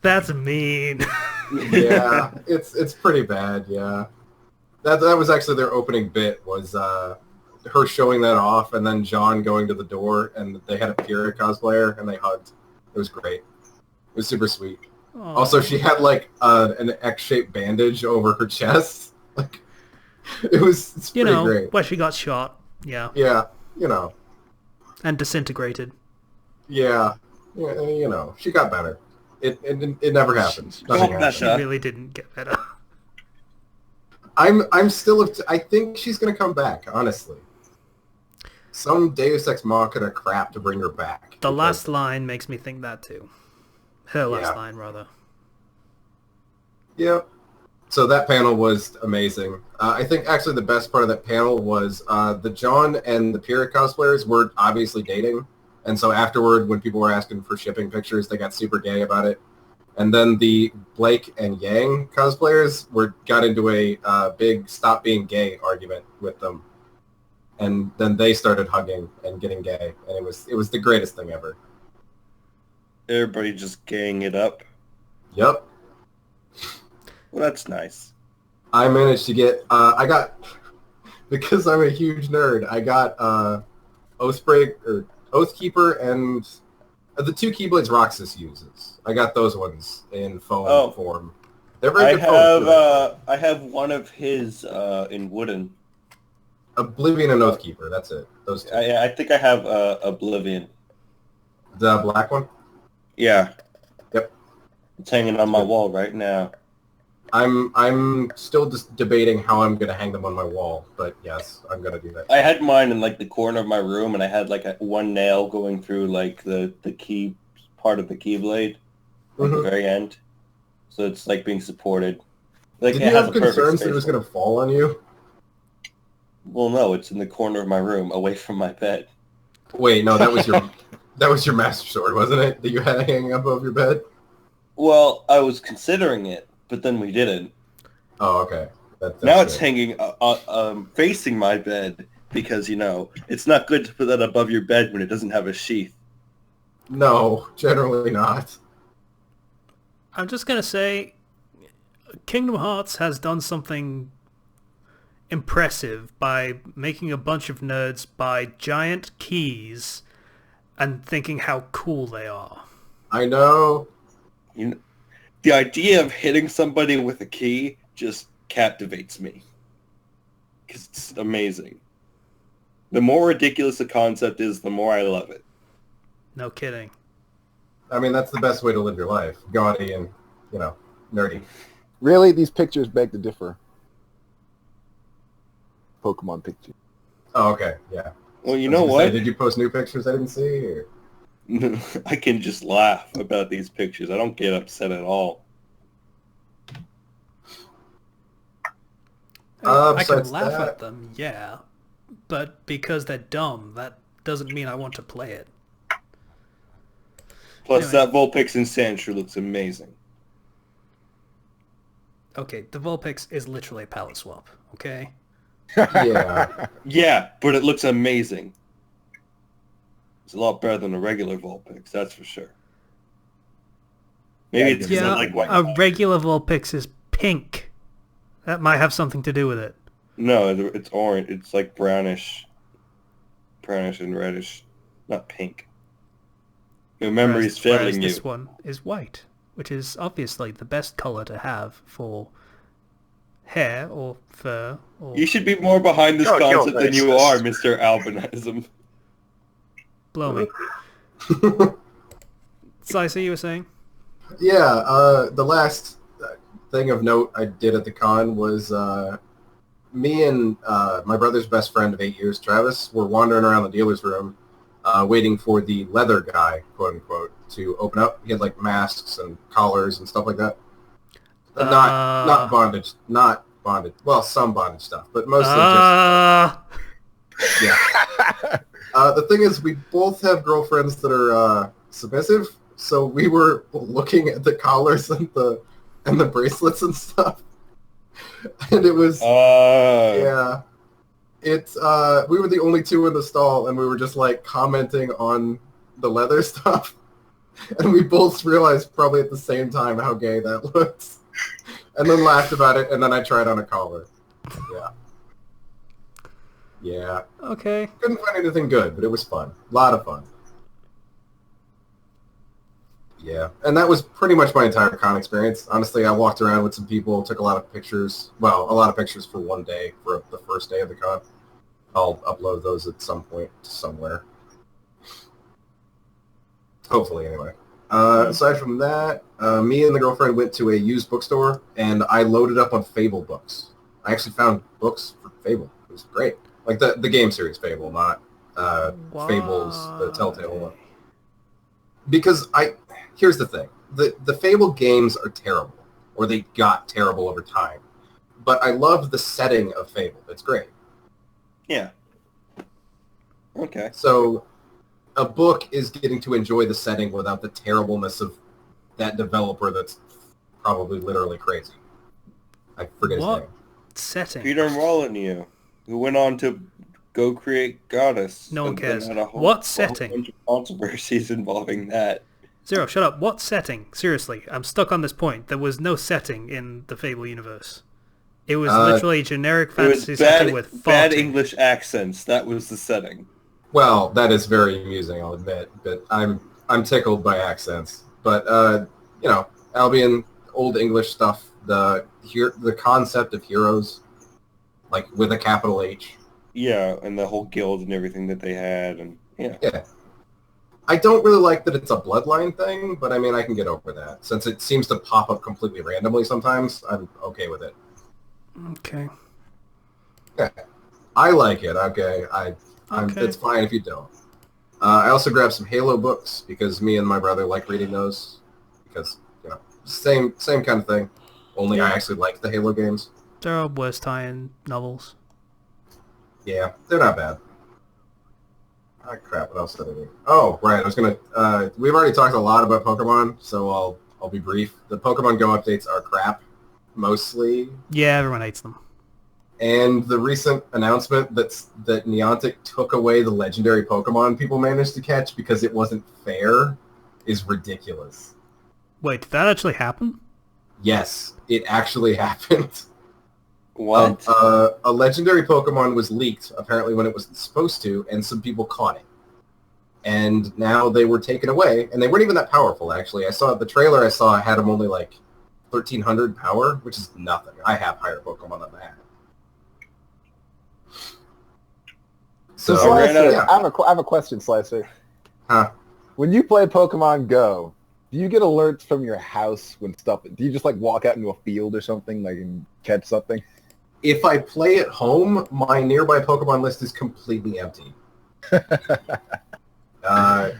That's mean. Yeah, it's pretty bad, yeah. That was actually their opening bit, was her showing that off, and then John going to the door, and they had a Pyrrha cosplayer, and they hugged. It was great. It was super sweet. Aww. Also, she had like an X-shaped bandage over her chest. Like, it's pretty great. Where she got shot. Yeah. Yeah, And disintegrated. Yeah, she got better. It never happened. Nothing happened. She really didn't get better. I'm still. I think she's gonna come back. Honestly, some Deus Ex Machina crap to bring her back. The last line makes me think that too. Her last line, rather. Yep. So that panel was amazing. I think actually the best part of that panel was the John and the Pyrrha cosplayers were obviously dating, and so afterward, when people were asking for shipping pictures, they got super gay about it. And then the Blake and Yang cosplayers got into a big stop being gay argument with them. And then they started hugging and getting gay. And it was the greatest thing ever. Everybody just gaying it up. Yep. Well, that's nice. I managed to get, because I'm a huge nerd, I got Oathkeeper and the 2 Keyblades Roxas uses. I got those ones in foam form. They're very good foam. I have one of his in wooden. Oblivion and Oathkeeper, that's it. Those 2. I think I have Oblivion. The black one? Yeah. Yep. It's hanging on my wall right now. I'm still just debating how I'm gonna hang them on my wall, but yes, I'm gonna do that. I had mine in like the corner of my room, and I had like one nail going through like the key part of the keyblade, like the very end. So it's like being supported. Like Did it you has have a perfect concerns that space it was for gonna fall on you? Well, no, it's in the corner of my room, away from my bed. Wait, no, that was your master sword, wasn't it? That you had hanging above your bed? Well, I was considering it, but then we didn't. Oh, okay. That's Now it's good. hanging facing my bed because, it's not good to put that above your bed when it doesn't have a sheath. No, generally not. I'm just going to say Kingdom Hearts has done something impressive by making a bunch of nerds buy giant keys and thinking how cool they are. I know. The idea of hitting somebody with a key just captivates me. Because it's amazing. The more ridiculous the concept is, the more I love it. No kidding. I mean, that's the best way to live your life. Gaudy and, nerdy. Really, these pictures beg to differ. Pokemon pictures. Oh, okay, yeah. Well, you know what? Did you post new pictures I didn't see? Or? I can just laugh about these pictures. I don't get upset at all. I can Besides laugh that- at them, yeah, but because they're dumb, that doesn't mean I want to play it. Plus, Anyway. that Vulpix in Sandshrew looks amazing. Okay, the Vulpix is literally a palette swap, okay? Yeah. Yeah, but it looks amazing. It's a lot better than a regular Vulpix, that's for sure. Maybe it's because I Yeah, like white. a regular Vulpix is pink. That might have something to do with it. No, it's orange. It's like brownish and reddish, not pink. Your memory's Whereas failing you. this one is white, which is obviously the best color to have for hair or fur. Or You should be more behind this God, you're concept than you racist. are, Mr. Albinism. blow me. Sicey, you were saying? Yeah, the last thing of note I did at the con was me and my brother's best friend of 8 years, Travis, were wandering around the dealer's room waiting for the leather guy, quote unquote, to open up. He had like masks and collars and stuff like that. Not bondage, not bondage. Well, some bondage stuff, but mostly just yeah. The thing is, we both have girlfriends that are submissive, so we were looking at the collars and the bracelets and stuff, and it was yeah. It's we were the only two in the stall, and we were just like commenting on the leather stuff, and we both realized probably at the same time how gay that looks, and then laughed about it, and then I tried on a collar. Yeah. Okay. Couldn't find anything good, but it was fun. A lot of fun. Yeah. And that was pretty much my entire con experience. Honestly, I walked around with some people, took a lot of pictures. Well, a lot of pictures for one day, for the first day of the con. I'll upload those at some point somewhere. Hopefully, anyway. Aside from that, me and the girlfriend went to a used bookstore, and I loaded up on Fable books. I actually found books for Fable. It was great. Like the game series Fable, not Fables, the Telltale one. Because here's the thing. The Fable games are terrible, or they got terrible over time. But I love the setting of Fable. It's great. Yeah. Okay. So a book is getting to enjoy the setting without the terribleness of that developer that's probably literally crazy. I forget his name. Setting? Peter Molyneux, who went on to go create Goddess. No one and then cares. had a What a setting? whole bunch of controversies involving that. Zero, shut up. What setting? Seriously, I'm stuck on this point. There was no setting in the Fable universe. It was literally generic It fantasy was setting with bad farting. English accents. That was the setting. Well, that is very amusing, I'll admit. But I'm tickled by accents. But Albion, old English stuff. The concept of heroes, like with a capital H. Yeah, and the whole guild and everything that they had, and yeah. Yeah. I don't really like that it's a bloodline thing, but I mean, I can get over that. Since it seems to pop up completely randomly sometimes, I'm okay with it. Okay. Yeah. I like it, okay. It's fine if you don't. I also grabbed some Halo books because me and my brother like reading those. Because, same kind of thing. Only I actually like the Halo games. There are worse tie-in novels. Yeah, they're not bad. Ah, crap, what else did I do? Oh, right, I was going to... we've already talked a lot about Pokemon, so I'll be brief. The Pokemon Go updates are crap, mostly. Yeah, everyone hates them. And the recent announcement that Niantic took away the legendary Pokemon people managed to catch because it wasn't fair is ridiculous. Wait, did that actually happen? Yes, it actually happened. What? A legendary Pokemon was leaked, apparently when it wasn't supposed to, and some people caught it. And now they were taken away, and they weren't even that powerful, actually. I saw the trailer had them only like 1,300 power, which is nothing. I have higher Pokemon than that. So Slicer, I have a question, Slicer. Huh? When you play Pokemon Go, do you get alerts from your house when stuff... Do you just, like, walk out into a field or something, like, and catch something? If I play at home, my nearby Pokemon list is completely empty. The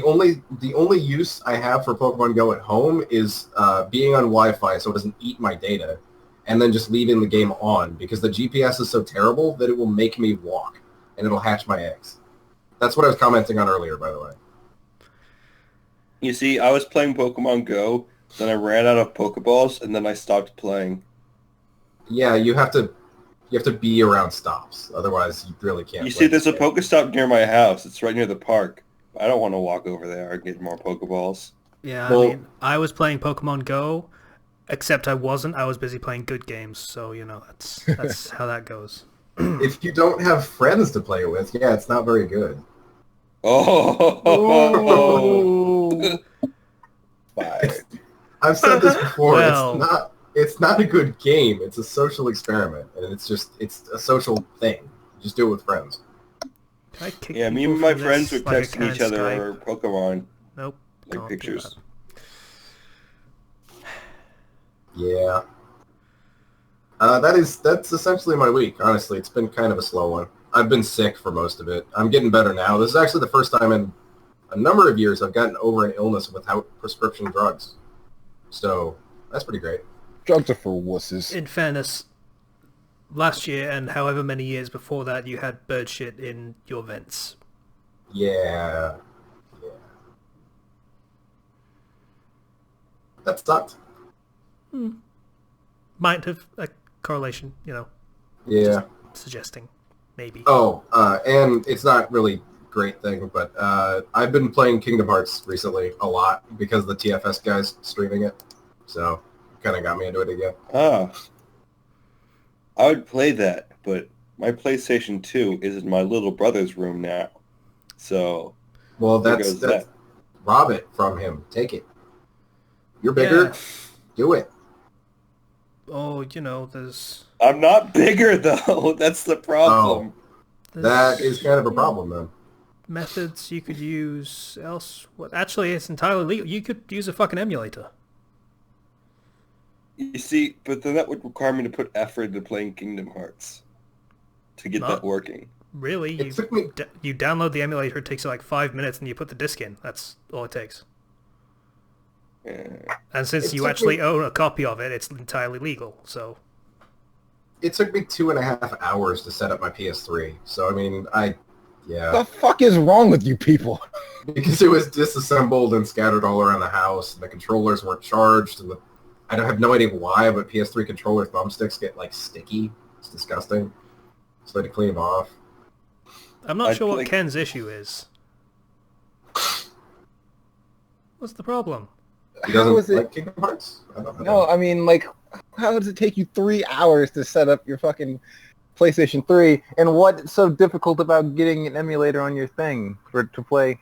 only use I have for Pokemon Go at home is being on Wi-Fi so it doesn't eat my data, and then just leaving the game on, because the GPS is so terrible that it will make me walk, and it'll hatch my eggs. That's what I was commenting on earlier, by the way. You see, I was playing Pokemon Go, then I ran out of Pokeballs, and then I stopped playing. Yeah, you have to be around stops, otherwise you really can't. You see, there's a Pokestop near my house. It's right near the park. I don't want to walk over there and get more Pokeballs. Yeah, well, I mean, I was playing Pokemon Go, except I wasn't. I was busy playing good games, so, that's how that goes. If you don't have friends to play with, yeah, it's not very good. Oh! I've said this before. Well, it's not a good game. It's a social experiment, and it's a social thing. Just do it with friends. Yeah, me and my friends were texting each other over Pokemon. Nope. Like pictures. Yeah. That's essentially my week. Honestly, it's been kind of a slow one. I've been sick for most of it. I'm getting better now. This is actually the first time in a number of years I've gotten over an illness without prescription drugs. So that's pretty great. Drugs are for wusses. In fairness, last year and however many years before that, you had bird shit in your vents. Yeah. That sucked. Might have a correlation, Yeah. Just suggesting, maybe. Oh, and it's not really a great thing, but I've been playing Kingdom Hearts recently a lot because the TFS guy's streaming it. So, kind of got me into it again. Ah. I would play that, but my PlayStation 2 is in my little brother's room now. So, well, that's rob it from him. Take it. You're bigger. Yeah. Do it. Oh, there's... I'm not bigger, though. That's the problem. Oh, that is kind of a problem, then. Methods you could use else... Actually, it's entirely legal. You could use a fucking emulator. You see, but then that would require me to put effort into playing Kingdom Hearts to get that working. Really? You download the emulator, it takes you like 5 minutes, and you put the disc in. That's all it takes. Yeah. And since you actually own a copy of it, it's entirely legal, so... It took me 2.5 hours to set up my PS3, so I mean, yeah. The fuck is wrong with you people? Because it was disassembled and scattered all around the house, and the controllers weren't charged, and I have no idea why, but PS3 controller thumbsticks get, like, sticky. It's disgusting. So I had to clean them off. I'm not sure what Ken's issue is. What's the problem? He doesn't like Kingdom Hearts? I don't know. No, I mean, like, how does it take you 3 hours to set up your fucking PlayStation 3? And what's so difficult about getting an emulator on your thing to play?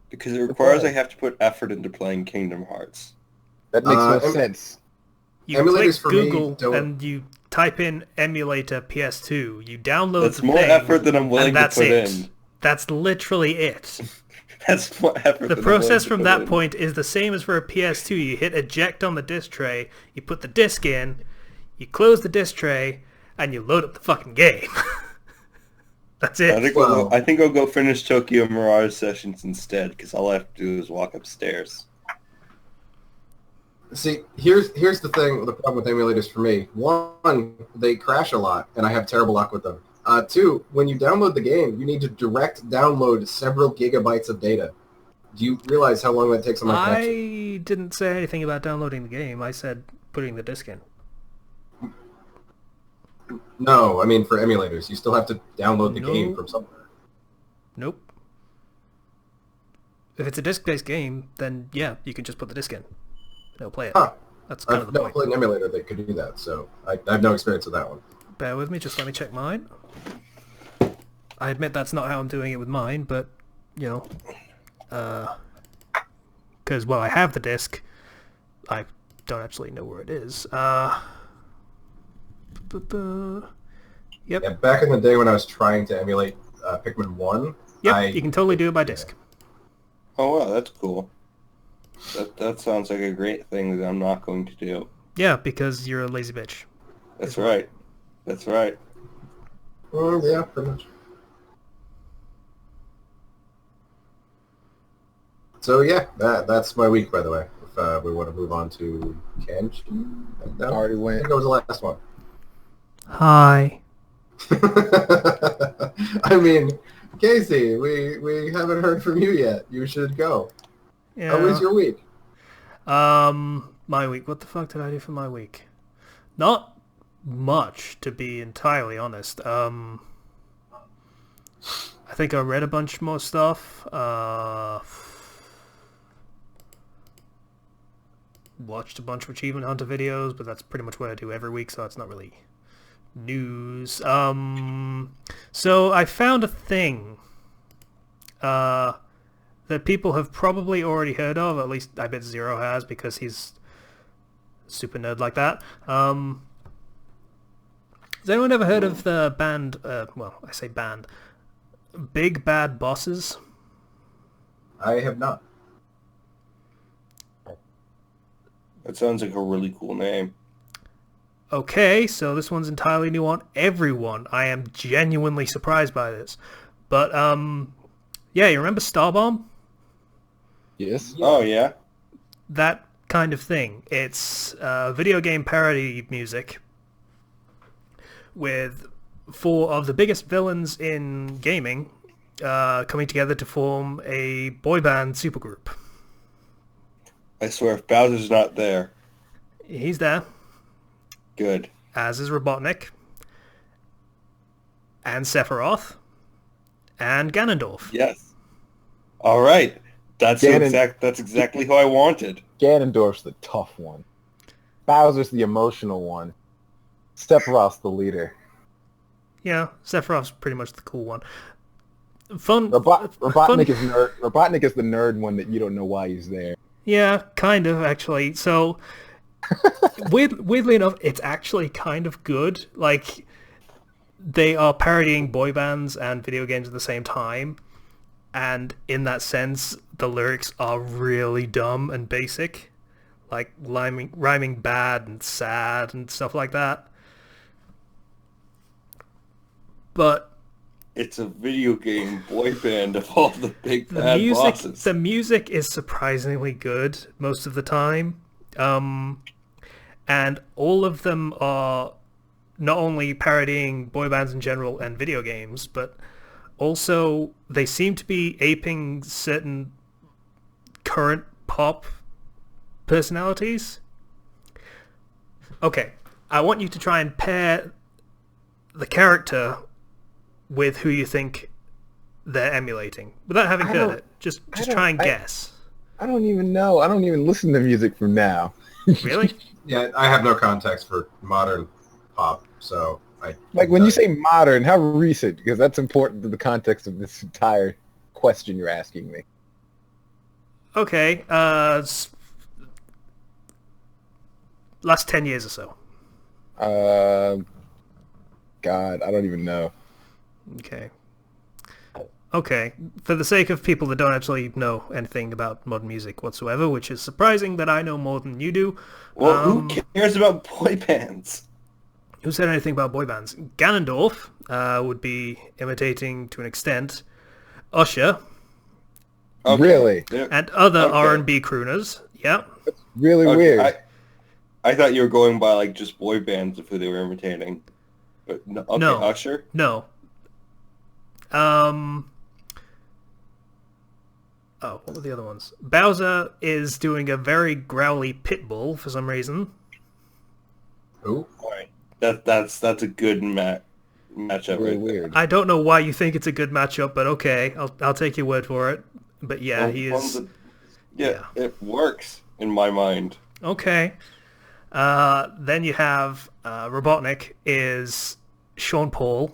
Because it requires I have to put effort into playing Kingdom Hearts. That makes no sense. You click Google and you type in emulator PS2. You download That's more effort than I'm willing to put in. That's literally it. That's more effort The than process I'm from willing to that put in. point is the same as for a PS2. You hit eject on the disc tray, you put the disc in, you close the disc tray, and you load up the fucking game. That's I it. think Well- I think I'll go finish Tokyo Mirage Sessions instead, because all I have to do is walk upstairs. See, here's the thing. The problem with emulators for me: one, they crash a lot, and I have terrible luck with them. Two, when you download the game, you need to direct download several gigabytes of data. Do you realize how long that takes on my connection? I didn't say anything about downloading the game. I said putting the disc in. No, I mean for emulators, you still have to download the game No. from somewhere. Nope. If it's a disc-based game, then yeah, you can just put the disc in. It'll play it. Huh. That's kind I've of the never point. played an emulator that could do that, so I have no experience with that one. Bear with me, just let me check mine. I admit that's not how I'm doing it with mine, but, you know, because, well, I have the disc. I don't actually know where it is. Yep, Yeah, back in the day when I was trying to emulate Pikmin 1, yep, you can totally do it by disc. Oh wow, that's cool. That sounds like a great thing that I'm not going to do. Yeah, because you're a lazy bitch. That's right. That's right. Yeah, pretty much. So yeah, that's my week, by the way. If we want to move on to Kenshin, Already I went. think that was the last one. Hi. I mean, Casey, we haven't heard from you yet. You should go. Yeah. How was your week? My week. What the fuck did I do for my week? Not much, to be entirely honest. I think I read a bunch more stuff. Watched a bunch of Achievement Hunter videos, but that's pretty much what I do every week, so it's not really news. So I found a thing that people have probably already heard of. At least I bet Zero has, because he's super nerd like that. Has anyone ever heard of the band, well, I say band, Big Bad Bosses? I have not. That sounds like a really cool name. Okay, so this one's entirely new on everyone. I am genuinely surprised by this. But, yeah, you remember Starbomb? Yes. Oh yeah. That kind of thing. It's video game parody music with four of the biggest villains in gaming coming together to form a boy band supergroup. I swear, if Bowser's not there, He's there, good. as is Robotnik, and Sephiroth, and Ganondorf. Yes. All right. That's exactly who I wanted. Ganondorf's the tough one. Bowser's the emotional one. Sephiroth's the leader. Yeah, Sephiroth's pretty much the cool one. Fun. Robotnik is nerd. Robotnik is the nerd one that you don't know why he's there. Yeah, kind of, actually. So, weirdly enough, it's actually kind of good. Like, they are parodying boy bands and video games at the same time. And in that sense, the lyrics are really dumb and basic. Like, rhyming bad and sad and stuff like that. But It's a video game boy band of all the big the bad music, bosses. the music is surprisingly good most of the time. And all of them are not only parodying boy bands in general and video games, but also they seem to be aping certain current pop personalities. Okay, I want you to try and pair the character with who you think they're emulating, without having heard it. Just try and guess. I don't even know. I don't even listen to music from now. Really? Yeah, I have no context for modern pop, so I... Like when you say modern, how recent? Because that's important to the context of this entire question you're asking me. Okay, last 10 years or so. God, I don't even know. Okay. okay, for the sake of people that don't actually know anything about modern music whatsoever, which is surprising that I know more than you do. Well, who cares about boy bands? Who said anything about boy bands? Ganondorf would be imitating, to an extent, Usher Okay. Really? Yeah. and other Okay. R&B crooners. Yeah. Really Okay, weird. I thought you were going by like just boy bands of who they were imitating. But no, okay, No. Usher? No. Oh, what were the other ones? Bowser is doing a very growly pit bull for some reason. Who? Alright. That's a good matchup Really right weird. I don't know why you think it's a good matchup, but okay, I'll take your word for it. But yeah, there. he Well, is... yeah, it works in my mind. Okay. Then you have Robotnik is Sean Paul.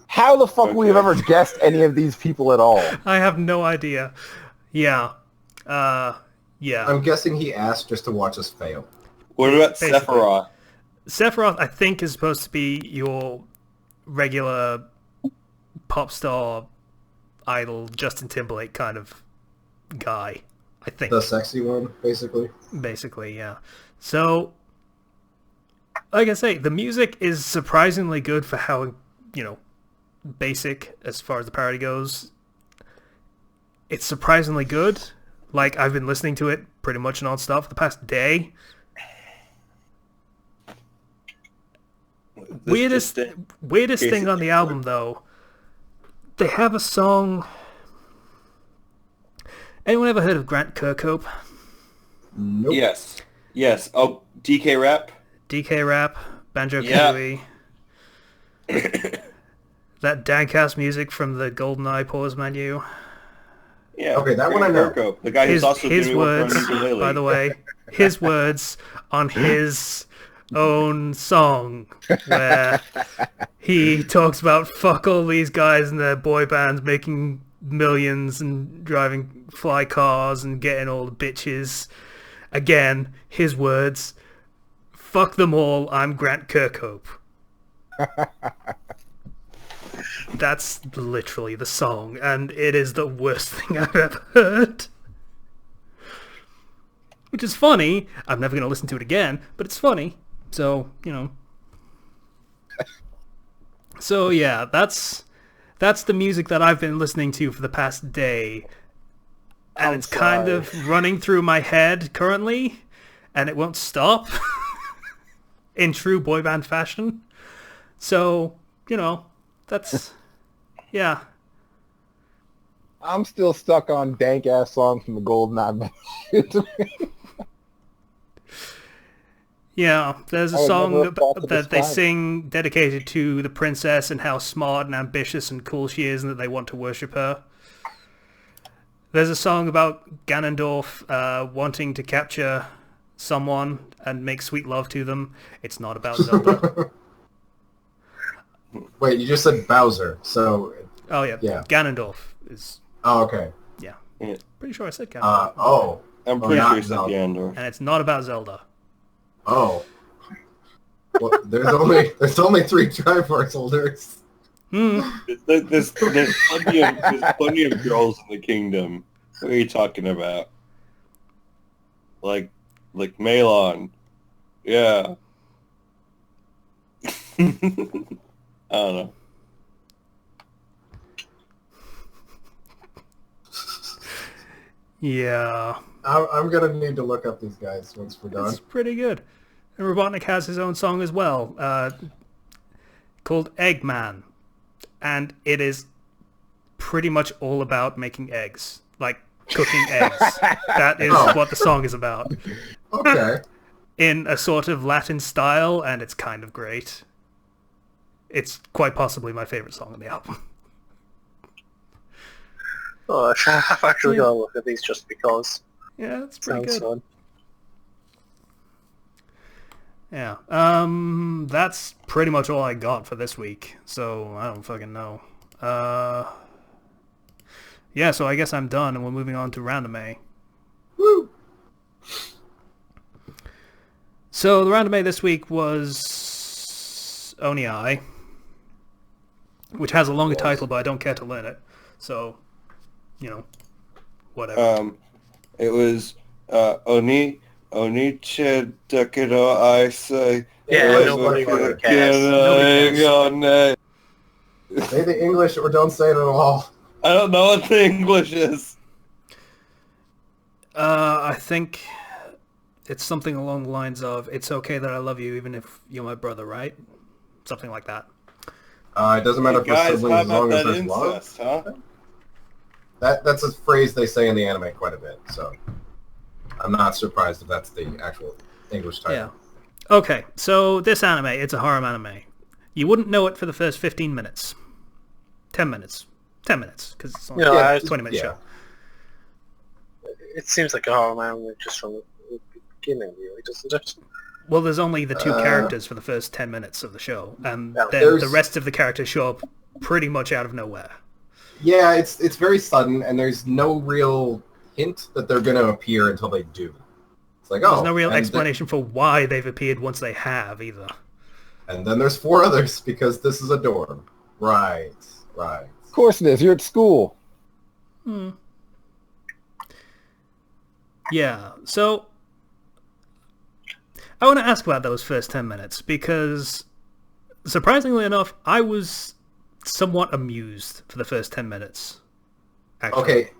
How the fuck would we have Okay. ever guessed any of these people at all? I have no idea. Yeah. Yeah. I'm guessing he asked just to watch us fail. What about Basically. Sephiroth? Sephiroth, I think, is supposed to be your regular pop star idol, Justin Timberlake kind of guy. I think. The sexy one, basically. Basically, yeah. So, like I say, the music is surprisingly good for how, basic as far as the parody goes. It's surprisingly good. Like, I've been listening to it pretty much non-stop for the past day. Weirdest thing on the album, though, they have a song... Anyone ever heard of Grant Kirkhope? Nope. Yes. Oh, DK Rap? DK Rap, Banjo Yeah. Kazooie. That dank-ass music from the GoldenEye pause menu. Yeah. Okay, that one I know. Kirkhope, the guy who's also His doing work words, on ukulele. by the way, his words on his own song, where he talks about fuck all these guys and their boy bands making millions and driving fly cars and getting all the bitches. Again, his words, fuck them all, I'm Grant Kirkhope. That's literally the song, and it is the worst thing I've ever heard. Which is funny. I'm never going to listen to it again, but it's funny. So, So, yeah, that's the music that I've been listening to for the past day. And it's kind of running through my head currently, and it won't stop. In true boy band fashion. So, that's... Yeah. I'm still stuck on dank ass song from the GoldenEye. Yeah, there's a I would song never have thought to that they describe it. sing dedicated to the princess and how smart and ambitious and cool she is and that they want to worship her. There's a song about Ganondorf wanting to capture someone and make sweet love to them. It's not about Zelda. Wait, you just said Bowser, so... Oh, yeah. Yeah. Ganondorf is... Oh, okay. Yeah. Yeah. Pretty sure I said Ganondorf. Oh. I'm pretty not sure it's Zelda. Gandor. And it's not about Zelda. Oh. Well, there's only 3 Triforce holders. There's plenty of girls in the kingdom. What are you talking about? Like Malon. Yeah. I don't know. Yeah. I'm gonna need to look up these guys once we're done. It's pretty good. And Robotnik has his own song as well, called Eggman. And it is pretty much all about making eggs. Like, cooking eggs. That is what the song is about. Okay. In a sort of Latin style, and it's kind of great. It's quite possibly my favorite song on the album. Oh, I've actually got to look at these just because. Yeah, it's pretty Sounds good. fun. Yeah. That's pretty much all I got for this week. So I don't fucking know. Yeah, so I guess I'm done and we're moving on to Random A. Woo! So the Random A this week was Oni. which has a longer title, but I don't care to learn it. So, whatever. It was Oniche Dekiro I say. Yeah, nobody really cares. Say the English or don't say it at all. I don't know what the English is. I think it's something along the lines of, it's okay that I love you even if you're my brother, right? Something like that. It doesn't matter if we're Guys, siblings how as long about as that there's love. incest, huh? That's a phrase they say in the anime quite a bit, so I'm not surprised if that's the actual English title. Yeah. Okay, so this anime, it's a horror anime. You wouldn't know it for the first 15 minutes. 10 minutes. 10 minutes, because it's only a 20-minute show. It seems like a horror anime just from the beginning, really, doesn't it? Well, there's only the two characters for the first 10 minutes of the show, and then the rest of the characters show up pretty much out of nowhere. Yeah, it's very sudden, and there's no real hint that they're going to appear until they do. It's like, there's no real explanation for why they've appeared once they have, either. And then there's 4 others, because this is a dorm. Right. Of course it is. You're at school. Yeah, so I want to ask about those first 10 minutes, because surprisingly enough, I was somewhat amused for the first 10 minutes. Actually. Okay.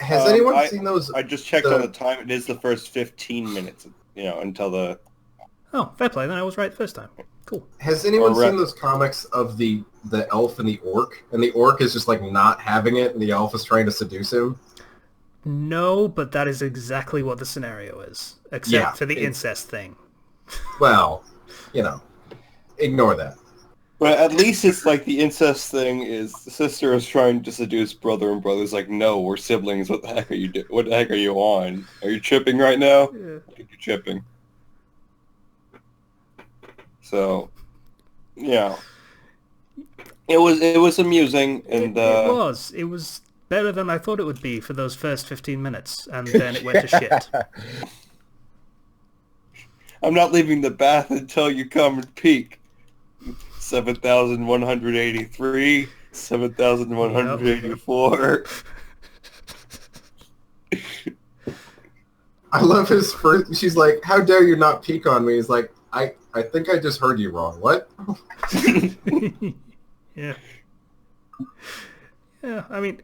Has anyone seen those? I just checked on the time. It is the first 15 minutes, until the... Oh, fair play. Then I was right the first time. Cool. Has anyone seen those comics of the elf and the orc? And the orc is just like not having it, and the elf is trying to seduce him? No, but that is exactly what the scenario is, except for the incest thing. Well, ignore that. But at least it's like the incest thing is the sister is trying to seduce brother, and brother's like, no, we're siblings. What the heck are you doing? What the heck are you on? Are you tripping right now? Yeah. I think you're tripping. So, yeah. It was amusing, and it was better than I thought it would be for those first 15 minutes, and then it went to shit. I'm not leaving the bath until you come and peek. 7,183, 7,184. I love his first... She's like, how dare you not peek on me? He's like, I think I just heard you wrong. What? Yeah. Yeah, I mean,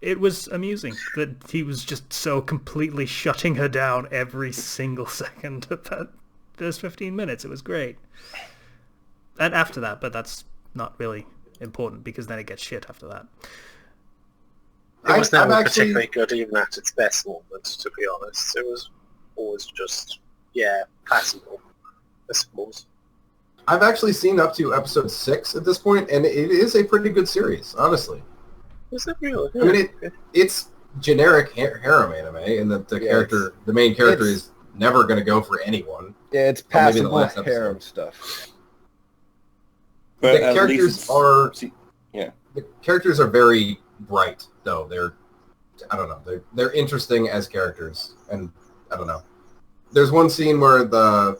it was amusing that he was just so completely shutting her down every single second of that first 15 minutes. It was great. And after that, but that's not really important because then it gets shit after that. It was never particularly good even at its best moment, to be honest. It was always just, passable, I suppose. I've actually seen up to episode 6 at this point, and it is a pretty good series, honestly. Is it really? I mean, it's generic harem anime, and that the main character is never going to go for anyone. Yeah, it's passable harem stuff. But the characters the characters are very bright, though. They're interesting as characters, and I don't know. There's one scene where the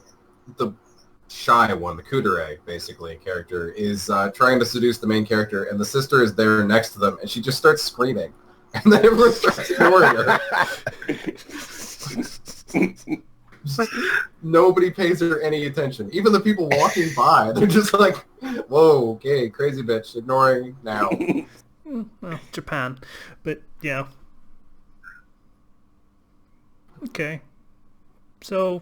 shy one, the Kudere, basically, character, is trying to seduce the main character, and the sister is there next to them, and she just starts screaming. And then everyone starts ignoring her. Nobody pays her any attention. Even the people walking by, they're just like, whoa, okay, crazy bitch, ignoring now. Well, Japan. But, yeah. Okay. So...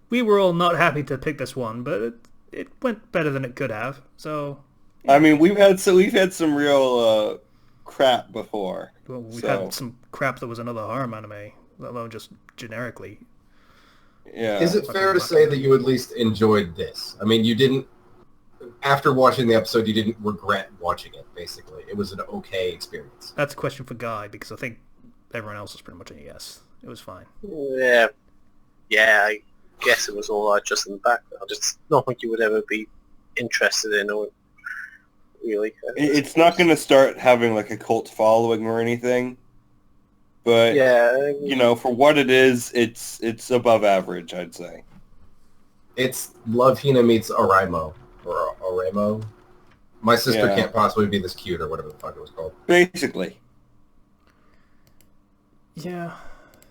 we were all not happy to pick this one, but it went better than it could have. So, yeah. I mean, we've had some real crap before. Well, we've had some crap that was another harem anime, let alone just generically. Yeah. Is it fair to say that you at least enjoyed this? I mean, you didn't. After watching the episode, you didn't regret watching it. Basically, it was an okay experience. That's a question for Guy because I think everyone else was pretty much a yes. It was fine. Yeah. I guess it was all right just in the background. It's nothing you would ever be interested in, or really. It's not going to start having like a cult following or anything, but for what it is, it's above average, I'd say. It's Love Hina meets Araimo, or Remo. My sister Yeah. can't possibly be this cute or whatever the fuck it was called. Basically. Yeah.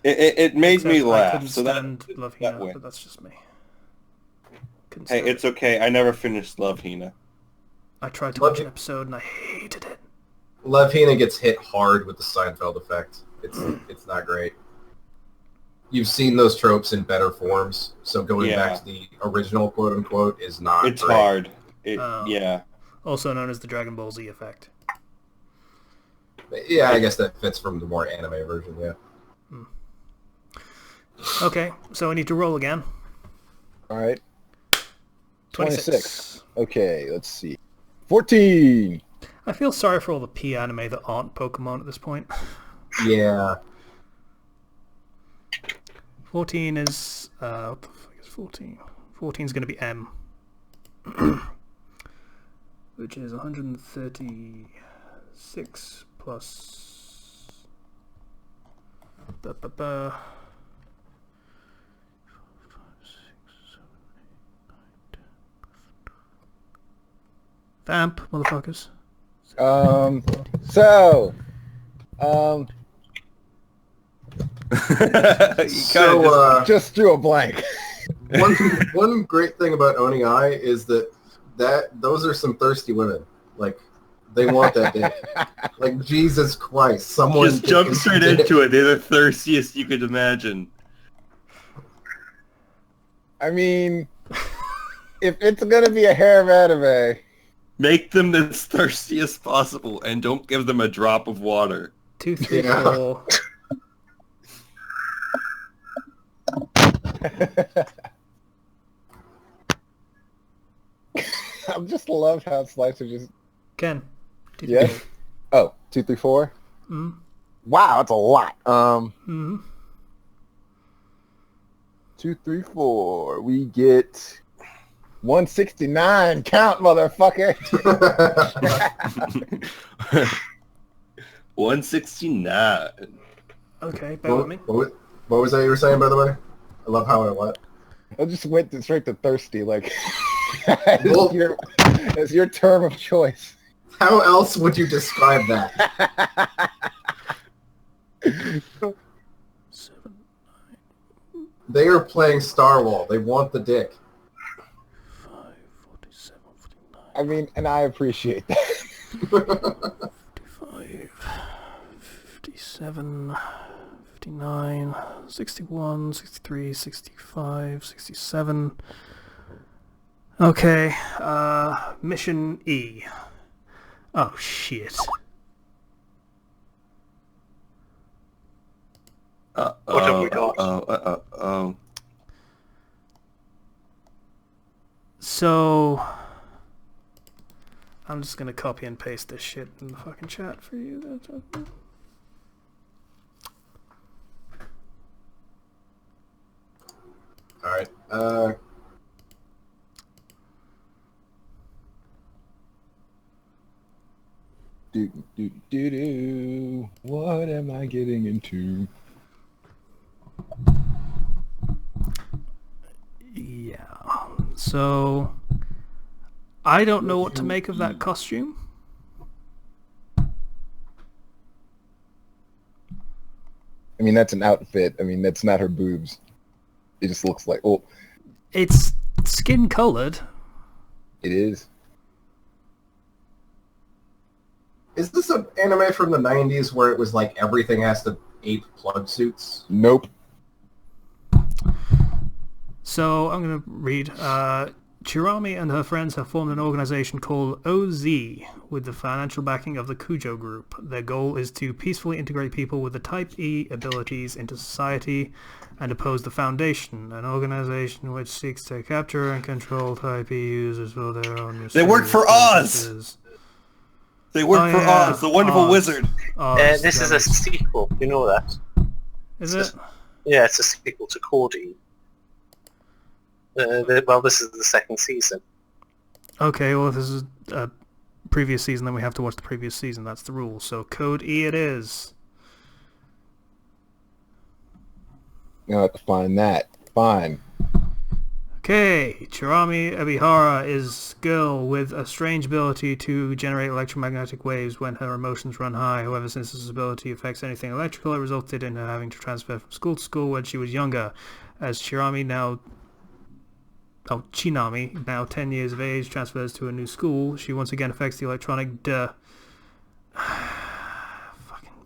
It made me Except I laugh. couldn't So that, stand Love that Hina, way. but that's just me. Couldn't Hey, stand it's it. okay. I never finished Love Hina. I tried to Love watch an Hi- episode and I hated it. Love Hina gets hit hard with the Seinfeld effect. It's not great. You've seen those tropes in better forms, so going Yeah. back to the original quote unquote is not It's great. hard. Oh. Yeah. Also known as the Dragon Ball Z effect. Yeah, I guess that fits from the more anime version, yeah. Okay, so I need to roll again. All right. 26. Okay, let's see. 14. I feel sorry for all the P anime that aren't Pokemon at this point. Yeah. 14 is... what the fuck is 14? 14 is going to be M. Which is 136 plus... Vamp, motherfuckers. So, just drew a blank. One great thing about owning I is that those are some thirsty women. Like, they want that dick. Like, Jesus Christ, someone just jump straight into it. They're the thirstiest you could imagine. I mean, if it's gonna be a harem anime, Make them as thirsty as possible, and don't give them a drop of water. 2, 3, Yeah. 4. I just love how Slicer just... Ken. 2, 3, Yes? 4. Oh, 2, 3, 4? Mm. Wow, that's a lot. Mm-hmm. 2, 3, 4. We get 169. Count, motherfucker. 169. Okay, bear with me. What was that you were saying, by the way? I love how I what? I just went straight to thirsty, like Well- as your term of choice. How else would you describe that? 7. They are playing Star Wall. They want the dick. 5, 47, 49, I mean, and I appreciate that. 55, 57, 59, 61, 63, 65, 67. Okay, Mission E. Oh, shit. What have we got? So, I'm just gonna copy and paste this shit in the fucking chat for you. Alright. Do. What am I getting into? Yeah. So, I don't know what to make of that costume. I mean, that's an outfit. I mean, that's not her boobs. It just looks like... Oh, It's skin colored. it is. Is this an anime from the 90s where it was like everything has to ape plug suits? Nope. So I'm going to read. Chirami and her friends have formed an organization called OZ with the financial backing of the Kujo Group. Their goal is to peacefully integrate people with the Type E abilities into society and oppose the Foundation, an organization which seeks to capture and control Type E users for their own... They work for Oz! They work for Oz, the wonderful Oz. wizard. Oz, This is damn a it. sequel. You know that? Is it? Yeah, it's a sequel to Cody. Well, this is the second season. Okay, well if this is a previous season, then we have to watch the previous season. That's the rule. So Code E it is. I'll have to find that. Fine. Okay, Chirami Ebihara is a girl with a strange ability to generate electromagnetic waves when her emotions run high. However, since this ability affects anything electrical, it resulted in her having to transfer from school to school when she was younger. As Chinami, now 10 years of age, transfers to a new school, she once again affects the electronic fucking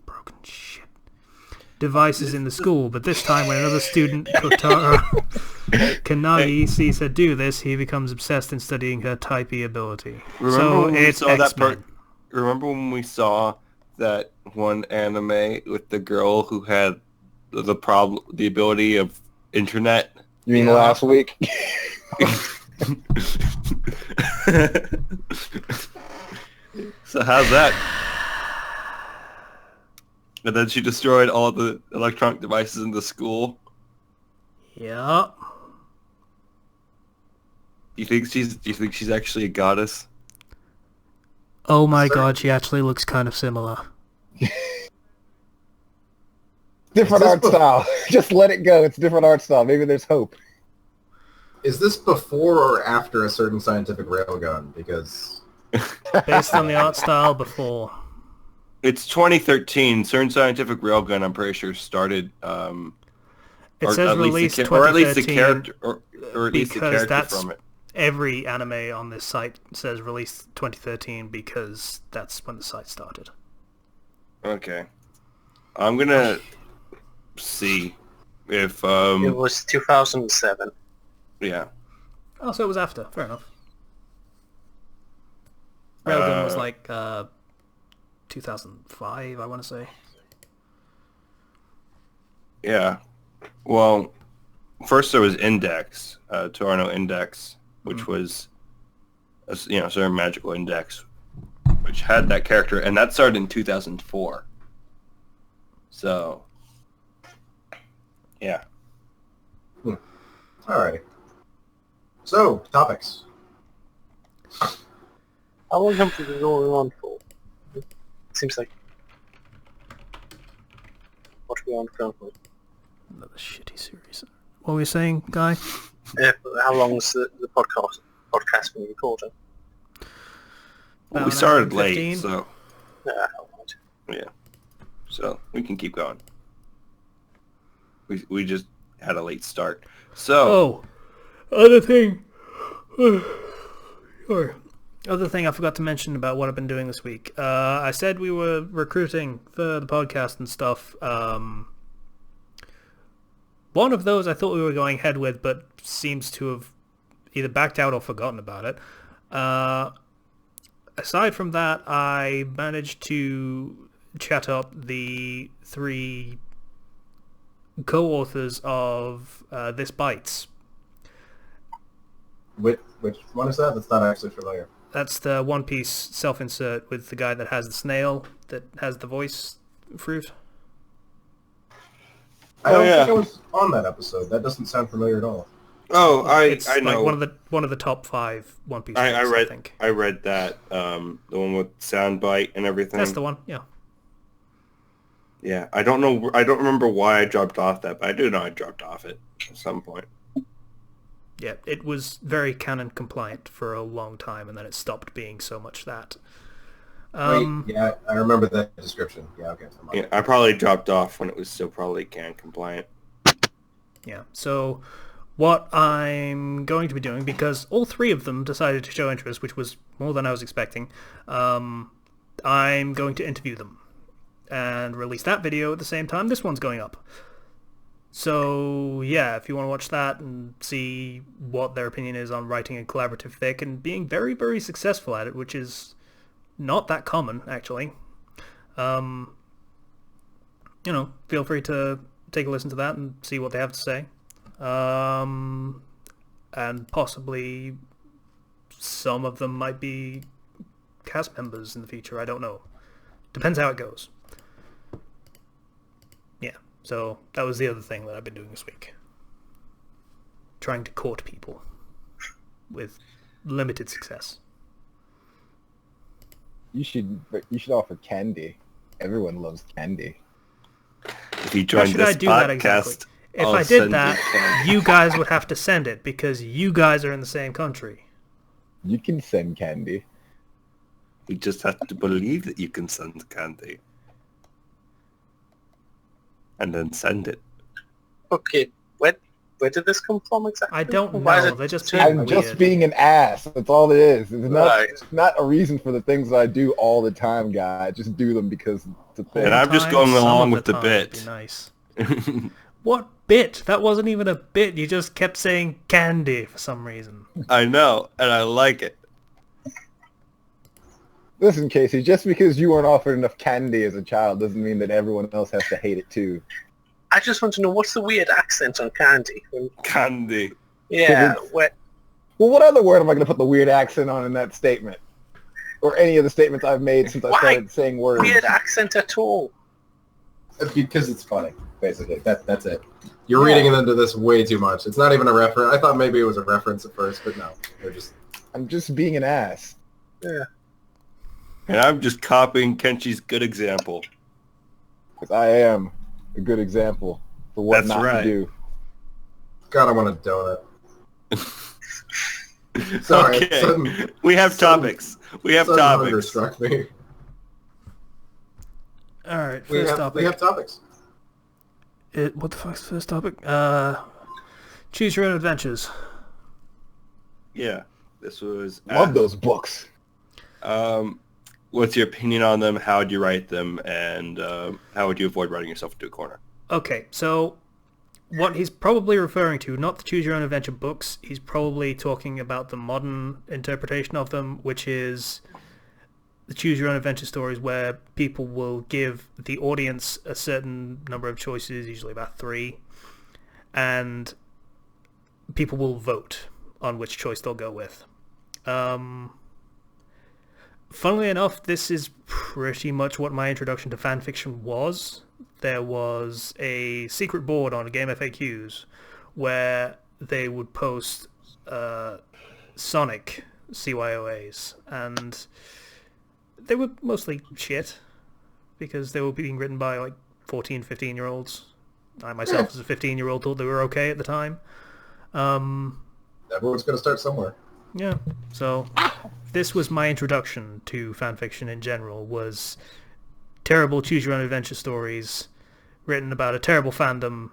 broken shit devices in the school, but this time when another student, Kotaro Kanagi, sees her do this, he becomes obsessed in studying her typey ability. Remember when it's we saw X-Men. Remember when we saw that one anime with the girl who had the ability of internet? You mean last week? So how's that? And then she destroyed all the electronic devices in the school. Yeah. Do you think she's actually a goddess? Oh my god, she actually looks kind of similar. Different art style. Just let it go. It's different art style. Maybe there's hope. Is this before or after a certain scientific railgun? Because Based on the art style before. It's 2013. CERN Scientific Railgun, I'm pretty sure, started. It says released 2013. Or at least the character, or at least the because character from it. Every anime on this site says released 2013 because that's when the site started. Okay, I'm gonna see if It was 2007. yeah. Oh, so it was after. Fair enough. Railgun was like 2005, I want to say. Yeah. Well, first there was Index, Torano Index, which was a certain magical index, which had that character, and that started in 2004. So, yeah. alrighty. So topics. How long have we been going on for? It seems like... What are we on currently? Another shitty series. What were you saying, Guy? How long has the podcast been recording? Well, About we an started hour and late, 15. so Right. yeah. So we can keep going. We just had a late start. So other thing. Sure. Other thing I forgot to mention about what I've been doing this week. I said we were recruiting for the podcast and stuff. One of those I thought we were going ahead with, but seems to have either backed out or forgotten about it. Aside from that, I managed to chat up the 3 co-authors of This Bites. Which one is that? That's not actually familiar. That's the One Piece self-insert with the guy that has the snail that has the voice fruit. I don't think I was on that episode. That doesn't sound familiar at all. Oh, It's I know. like one of the top 5 One Piece. I books, read. I think I read that. The one with soundbite and everything. that's the one. Yeah. Yeah, I don't know. I don't remember why I dropped off that, but I do know I dropped off it at some point. Yeah, it was very canon compliant for a long time, and then it stopped being so much that. Wait, yeah, I remember that description. Yeah, okay. Yeah, I probably dropped off when it was still probably CAN compliant. Yeah, so what I'm going to be doing, because all 3 of them decided to show interest, which was more than I was expecting, I'm going to interview them and release that video at the same time this one's going up. So yeah, if you want to watch that and see what their opinion is on writing a collaborative fic and being very, very successful at it, which is not that common, actually, feel free to take a listen to that and see what they have to say. And possibly some of them might be cast members in the future, I don't know. Depends how it goes. Yeah, so that was the other thing that I've been doing this week. Trying to court people with limited success. You should offer candy. Everyone loves candy. If you join should this I do that podcast, exactly? If I'll I did send that, you candy. you guys would have to send it because you guys are in the same country. You can send candy. You just have to believe that you can send candy. And then send it. Okay, where did this come from exactly? I don't Why is know. it They're just too being I'm weird. just being an ass. That's all it is. It's not, Right. it's not a reason for the things that I do all the time, guy. I just do them because it's a All thing. And the I'm just time, going some along of with the time would bit. be nice. What bit? That wasn't even a bit. You just kept saying candy for some reason. I know, and I like it. Listen, Casey, just because you weren't offered enough candy as a child doesn't mean that everyone else has to hate it too. I just want to know what's the weird accent on candy? Candy. Yeah, Because where, Well, what other word am I going to put the weird accent on in that statement? Or any of the statements I've made since I Why? started saying words? weird accent at all. Because it's funny, basically. That's it. You're Yeah. reading into this way too much. It's not even a reference. I thought maybe it was a reference at first, but no. They're just... I'm just being an ass. Yeah. And I'm just copying Kenchi's good example. Because I am a good example for what That's not right. to do. God, I want a donut. Sorry, Okay. sudden- We have sudden- topics. We have sudden hunger topics. struck me. All right, We first have topic. topics. What the fuck's the first topic? Choose your own adventures. Yeah. This was... Love those books. What's your opinion on them? How would you write them? And how would you avoid writing yourself into a corner? Okay, so what he's probably referring to, not the Choose Your Own Adventure books, he's probably talking about the modern interpretation of them, which is the Choose Your Own Adventure stories where people will give the audience a certain number of choices, usually about 3, and people will vote on which choice they'll go with. Funnily enough, this is pretty much what my introduction to fanfiction was. There was a secret board on Game FAQs where they would post Sonic CYOAs, and they were mostly shit because they were being written by like 14, 15-year-olds. I myself as a 15-year-old thought they were okay at the time. Everyone's going to start somewhere. Yeah, so this was my introduction to fanfiction in general, was terrible choose-your-own-adventure stories written about a terrible fandom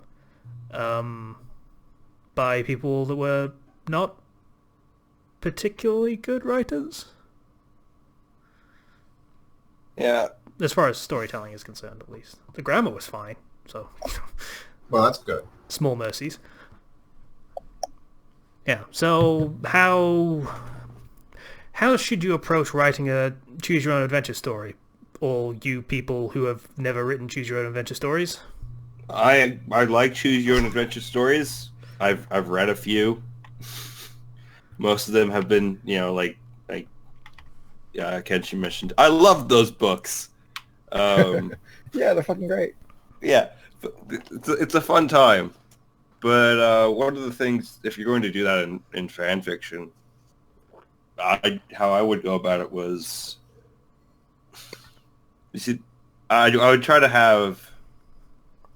by people that were not particularly good writers, Yeah. as far as storytelling is concerned, at least. The grammar was fine, so Well, that's good. small mercies. Yeah, so how should you approach writing a choose-your-own-adventure story? All you people who have never written choose-your-own-adventure stories? I like choose your own adventure stories. I've read a few. Most of them have been, like Kenshi mentioned. I love those books. Yeah, they're fucking great. Yeah, it's a fun time. But one of the things, if you're going to do that in fan fiction, how I would go about it was, you see, I would try to have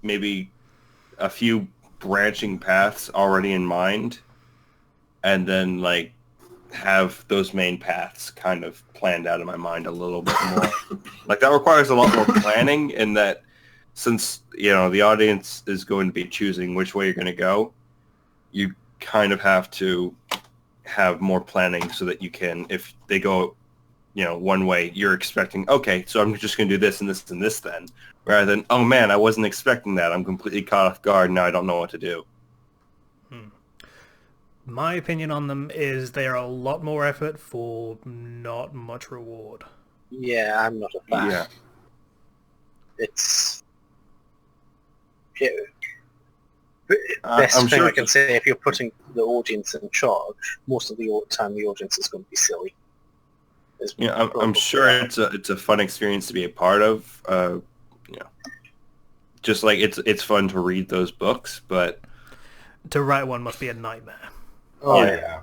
maybe a few branching paths already in mind, and then have those main paths kind of planned out in my mind a little bit more. That requires a lot more planning, in that since the audience is going to be choosing which way you're going to go, you kind of have to have more planning so that you can, if they go one way, you're expecting, okay, so I'm just going to do this and this and this then, rather than, oh man, I wasn't expecting that, I'm completely caught off guard, now I don't know what to do. My opinion on them is they are a lot more effort for not much reward. Yeah, I'm not a fan. Yeah. It's... I'm Best thing sure I can say, if you're putting the audience in charge, most of the time the audience is going to be silly. I'm sure it's a fun experience to be a part of. Just like it's fun to read those books, but To write one must be a nightmare. Oh, Yeah. yeah.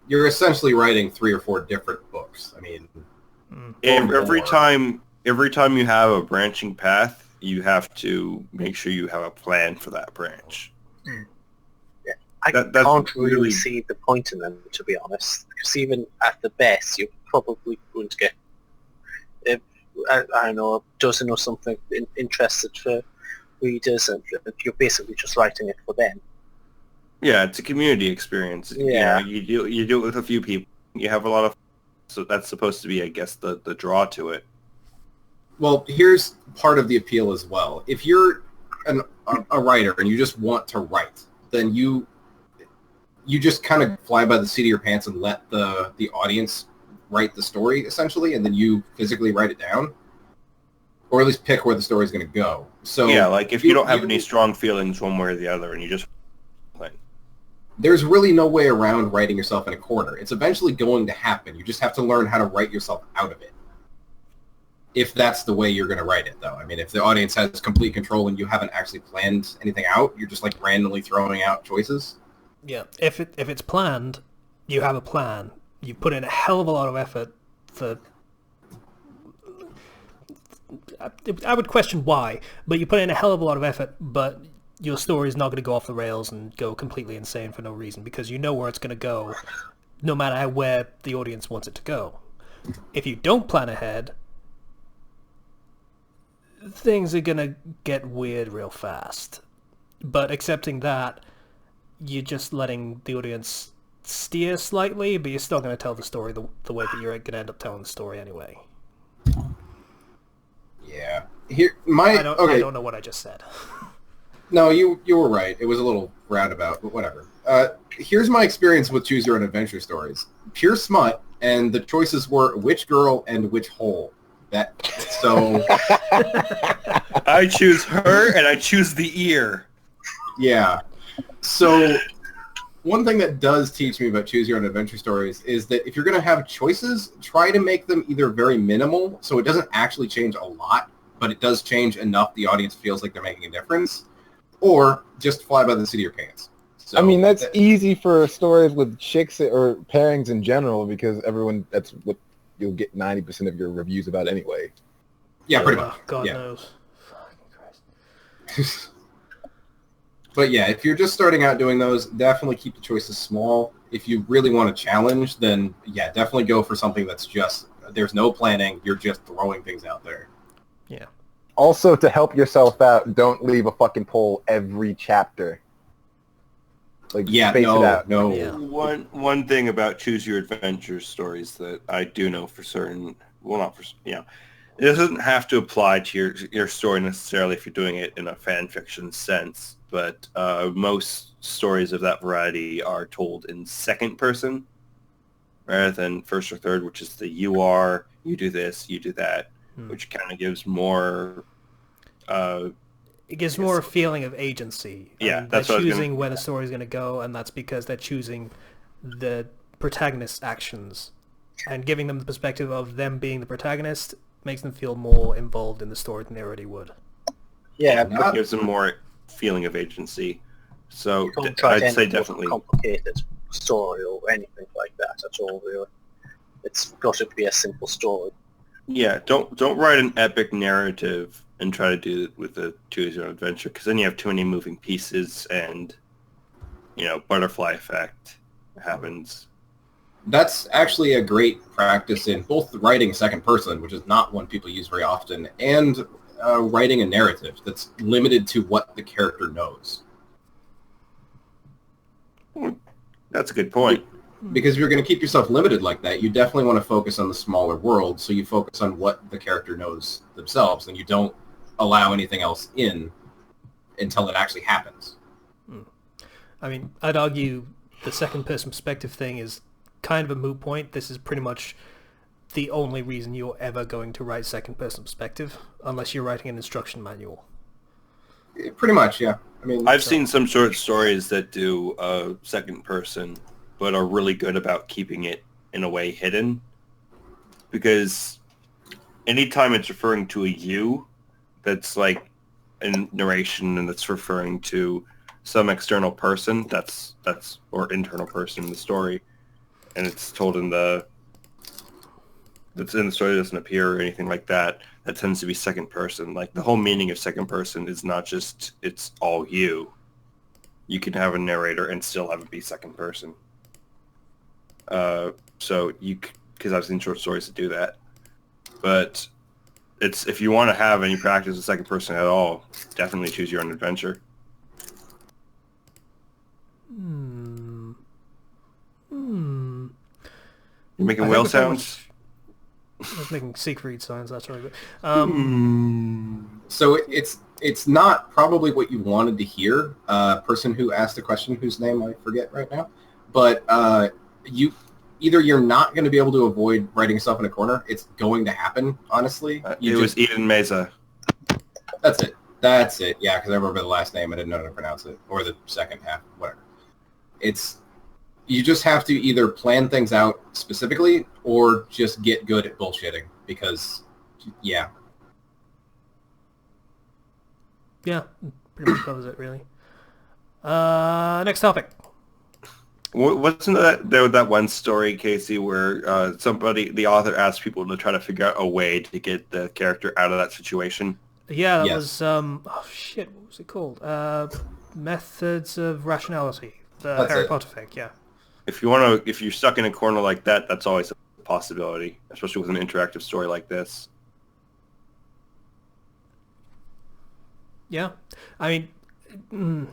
You're essentially writing 3 or 4 different books. I mean... every more. time you have a branching path, you have to make sure you have a plan for that branch. I That's can't really really- see the point in them, to be honest. Because even at the best, you're probably going to get, I don't know, a dozen or something interested for readers, and you're basically just writing it for them. Yeah, it's a community experience. Yeah. You do it with a few people. You have a lot of, so that's supposed to be, I guess, the draw to it. Well, here's part of the appeal as well. If you're a writer and you just want to write, then you just kind of fly by the seat of your pants and let the audience write the story, essentially, and then you physically write it down. Or at least pick where the story's going to go. So Yeah, like if you don't have any strong feelings one way or the other and you just play. There's really no way around writing yourself in a corner. It's eventually going to happen. You just have to learn how to write yourself out of it. If that's the way you're going to write it, though. I mean, if the audience has complete control and you haven't actually planned anything out, you're just like randomly throwing out choices. Yeah, if it's planned, you have a plan. You put in a hell of a lot of effort for... I would question why, but you put in a hell of a lot of effort, but your story is not going to go off the rails and go completely insane for no reason, because you know where it's going to go, no matter where the audience wants it to go. If you don't plan ahead, things are going to get weird real fast. But accepting that, you're just letting the audience steer slightly, but you're still going to tell the story the way that you're going to end up telling the story anyway. Yeah. I don't know what I just said. No, you were right. It was a little roundabout, but whatever. Here's my experience with Choose Your Own Adventure stories. Pure smut, and the choices were which girl and which hole. So I choose her and I choose the ear. yeah. So one thing that does teach me about Choose Your Own Adventure stories is that if you're going to have choices, try to make them either very minimal, so it doesn't actually change a lot, but it does change enough the audience feels like they're making a difference, or just fly by the seat of your pants. So, I mean, that's easy for stories with chicks or pairings in general, because that's what you'll get 90% of your reviews about anyway. Yeah, pretty much. God yeah. knows. Fucking Christ. But yeah, if you're just starting out doing those, definitely keep the choices small. If you really want a challenge, then yeah, definitely go for something that's just, there's no planning, you're just throwing things out there. Yeah. Also, to help yourself out, don't leave a fucking poll every chapter. Like, Yeah, space it out. no. Yeah. One thing about Choose Your Adventure stories that I do know for certain, well, not for, it doesn't have to apply to your story necessarily if you're doing it in a fan fiction sense, but most stories of that variety are told in second person rather than first or third, which is the you are, you do this, you do that, which kind of gives more... it gives more a feeling of agency. Yeah, and that's they're what I was choosing where the story's going to go, and that's because they're choosing the protagonist's actions. And giving them the perspective of them being the protagonist makes them feel more involved in the story than they already would. Yeah, It gives them more feeling of agency. So don't try to I'd end say up with a definitely... complicated story or anything like that at all, really. It's got to be a simple story. Yeah, don't write an epic narrative and try to do it with a Choose Your Own Adventure, because then you have too many moving pieces and, butterfly effect happens. That's actually a great practice in both writing second person, which is not one people use very often, and writing a narrative that's limited to what the character knows. That's a good point. Because if you're going to keep yourself limited like that, you definitely want to focus on the smaller world, so you focus on what the character knows themselves, and you don't allow anything else in until it actually happens. I mean, I'd argue the second-person perspective thing is kind of a moot point. This is pretty much the only reason you're ever going to write second-person perspective, unless you're writing an instruction manual. Pretty much, yeah. I mean, I've seen some short stories that do second person, but are really good about keeping it in a way hidden, because anytime it's referring to a you, that's like in narration and that's referring to some external person, that's or internal person in the story, and it's told in the that's in the story doesn't appear or anything like that, that tends to be second person. Like, the whole meaning of second person is not just it's all you. You can have a narrator and still have it be second person. So because I've seen short stories that do that. But it's, if you want to have any practice with second person at all, definitely choose your own adventure. You're making whale sounds? I was making Siegfried sounds, that's right. So it's not probably what you wanted to hear. Person who asked the question, whose name I forget right now, but you're not going to be able to avoid writing yourself in a corner. It's going to happen, honestly. It was Eden Mesa. That's it. Yeah, because I remember the last name. I didn't know how to pronounce it, or the second half, whatever. You just have to either plan things out specifically or just get good at bullshitting because, yeah. Yeah, pretty much covers it, really. Next topic. Wasn't that one story, Casey, where the author asked people to try to figure out a way to get the character out of that situation? Yeah, that Yes. was, what was it called? Methods of Rationality. The That's Harry it. Potter thing, yeah. If you're stuck in a corner like that, that's always a possibility, especially with an interactive story like this. Yeah. I mean,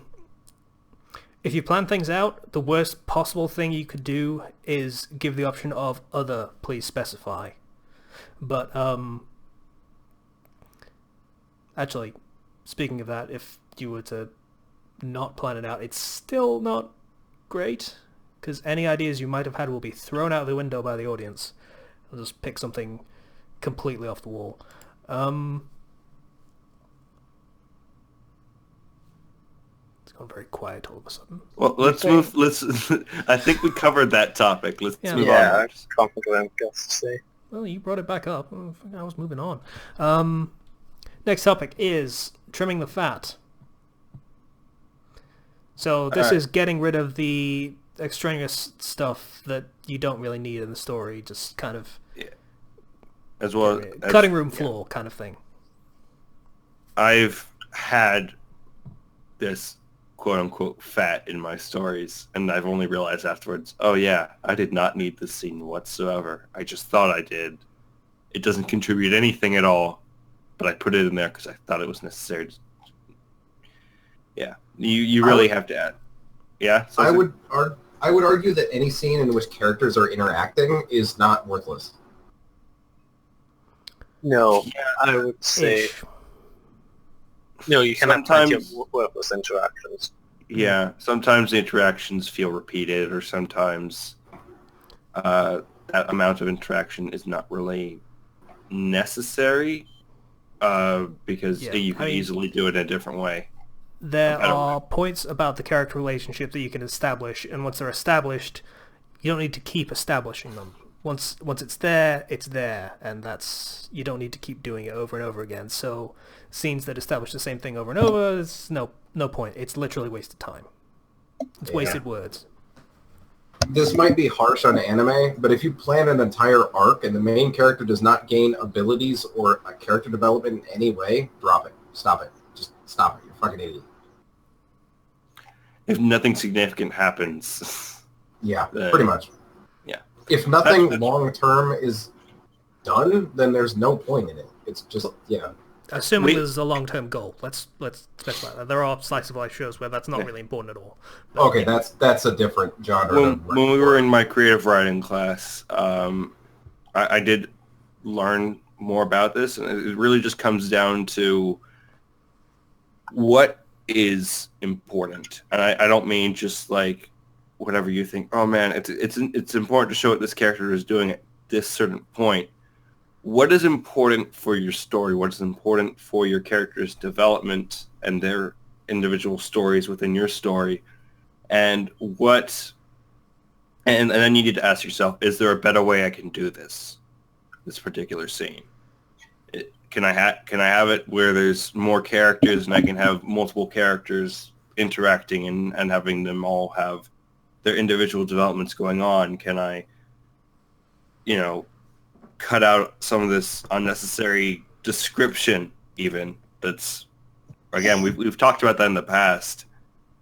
if you plan things out, the worst possible thing you could do is give the option of other, please specify. But, actually, speaking of that, if you were to not plan it out, it's still not great, because any ideas you might have had will be thrown out the window by the audience. They'll just pick something completely off the wall. It's gone very quiet all of a sudden. Well, let's move. I think we covered that topic. Let's move on. I can't think of anything else to say. Well, you brought it back up. I was moving on. Next topic is trimming the fat. So this is getting rid of the extraneous stuff that you don't really need in the story, just kind of as well cutting room floor kind of thing. I've had this quote-unquote fat in my stories, and I've only realized afterwards, oh yeah, I did not need this scene whatsoever. I just thought I did. It doesn't contribute anything at all, but I put it in there because I thought it was necessary. Yeah, you really have to add. Yeah, so I would argue that any scene in which characters are interacting is not worthless. No, I would say no. You can have plenty of worthless interactions. Yeah, sometimes the interactions feel repeated, or sometimes that amount of interaction is not really necessary because you can easily do it in a different way. There are points about the character relationship that you can establish, and once they're established, you don't need to keep establishing them. Once it's there, and you don't need to keep doing it over and over again. So scenes that establish the same thing over and over, there's no point. It's literally wasted time. It's wasted words. This might be harsh on anime, but if you plan an entire arc and the main character does not gain abilities or a character development in any way, drop it. Stop it. Just stop it. You're a fucking idiot. If nothing significant happens. Yeah, pretty much. Yeah. If nothing long-term is done, then there's no point in it. It's just, Assuming there's a long-term goal. Let's specify that. There are slice of life shows where that's not really important at all. But, okay, that's a different genre. When we were in my creative writing class, I did learn more about this, and it really just comes down to what is important. And I don't mean just like whatever you think, oh man, it's important to show what this character is doing at this certain point. What is important for your story? What is important for your character's development and their individual stories within your story? And and then you need to ask yourself, is there a better way I can do this particular scene? Can I have it where there's more characters and I can have multiple characters interacting and having them all have their individual developments going on? Can I, cut out some of this unnecessary description even. That's, again, we've talked about that in the past,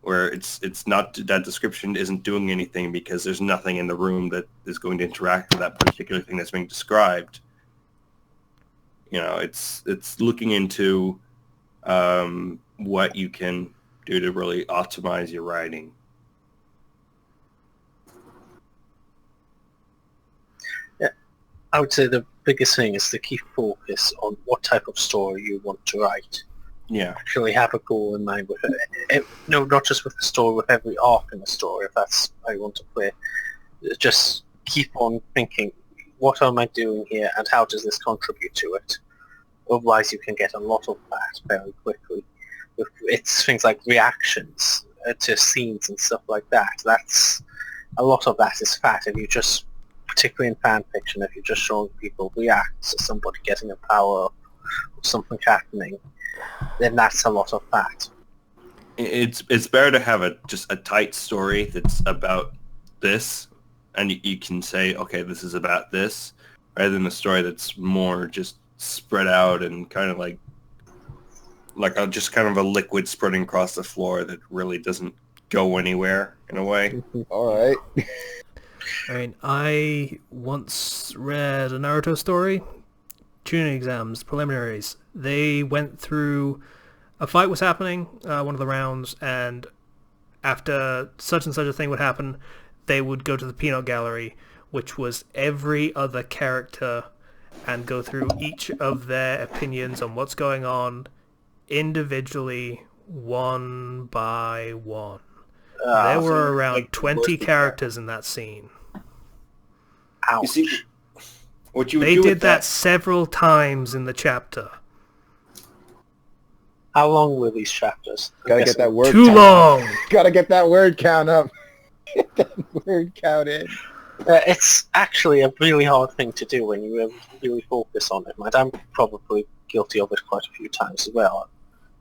where it's not, that description isn't doing anything because there's nothing in the room that is going to interact with that particular thing that's being described. You know, it's looking into what you can do to really optimize your writing. Yeah, I would say the biggest thing is to keep focus on what type of story you want to write. Yeah. Actually have a goal in mind with it. No, not just with the story, with every arc in the story, if that's how you want to play. Just keep on thinking, what am I doing here and how does this contribute to it? Otherwise you can get a lot of that very quickly. It's things like reactions to scenes and stuff like that. That's a lot of that is fat. If you just, particularly in fan fiction, if you're just showing people react to somebody getting a power up or something happening, then that's a lot of fat. It's better to have just a tight story that's about this, and you can say, okay, this is about this, rather than a story that's more just spread out and kind of like just kind of a liquid spreading across the floor that really doesn't go anywhere in a way. All right. I mean, I once read a Naruto story, tuning exams, preliminaries. They went through, a fight was happening, one of the rounds, and after such and such a thing would happen, they would go to the peanut gallery, which was every other character, and go through each of their opinions on what's going on individually, one by one. There were around 20 characters in that scene. Ouch. You see, what you would They do did with that several times in the chapter. How long were these chapters? Gotta get that word Too count long! up. Gotta get that word count up. Get that word count in. It's actually a really hard thing to do when you really focus on it. I'm probably guilty of it quite a few times as well.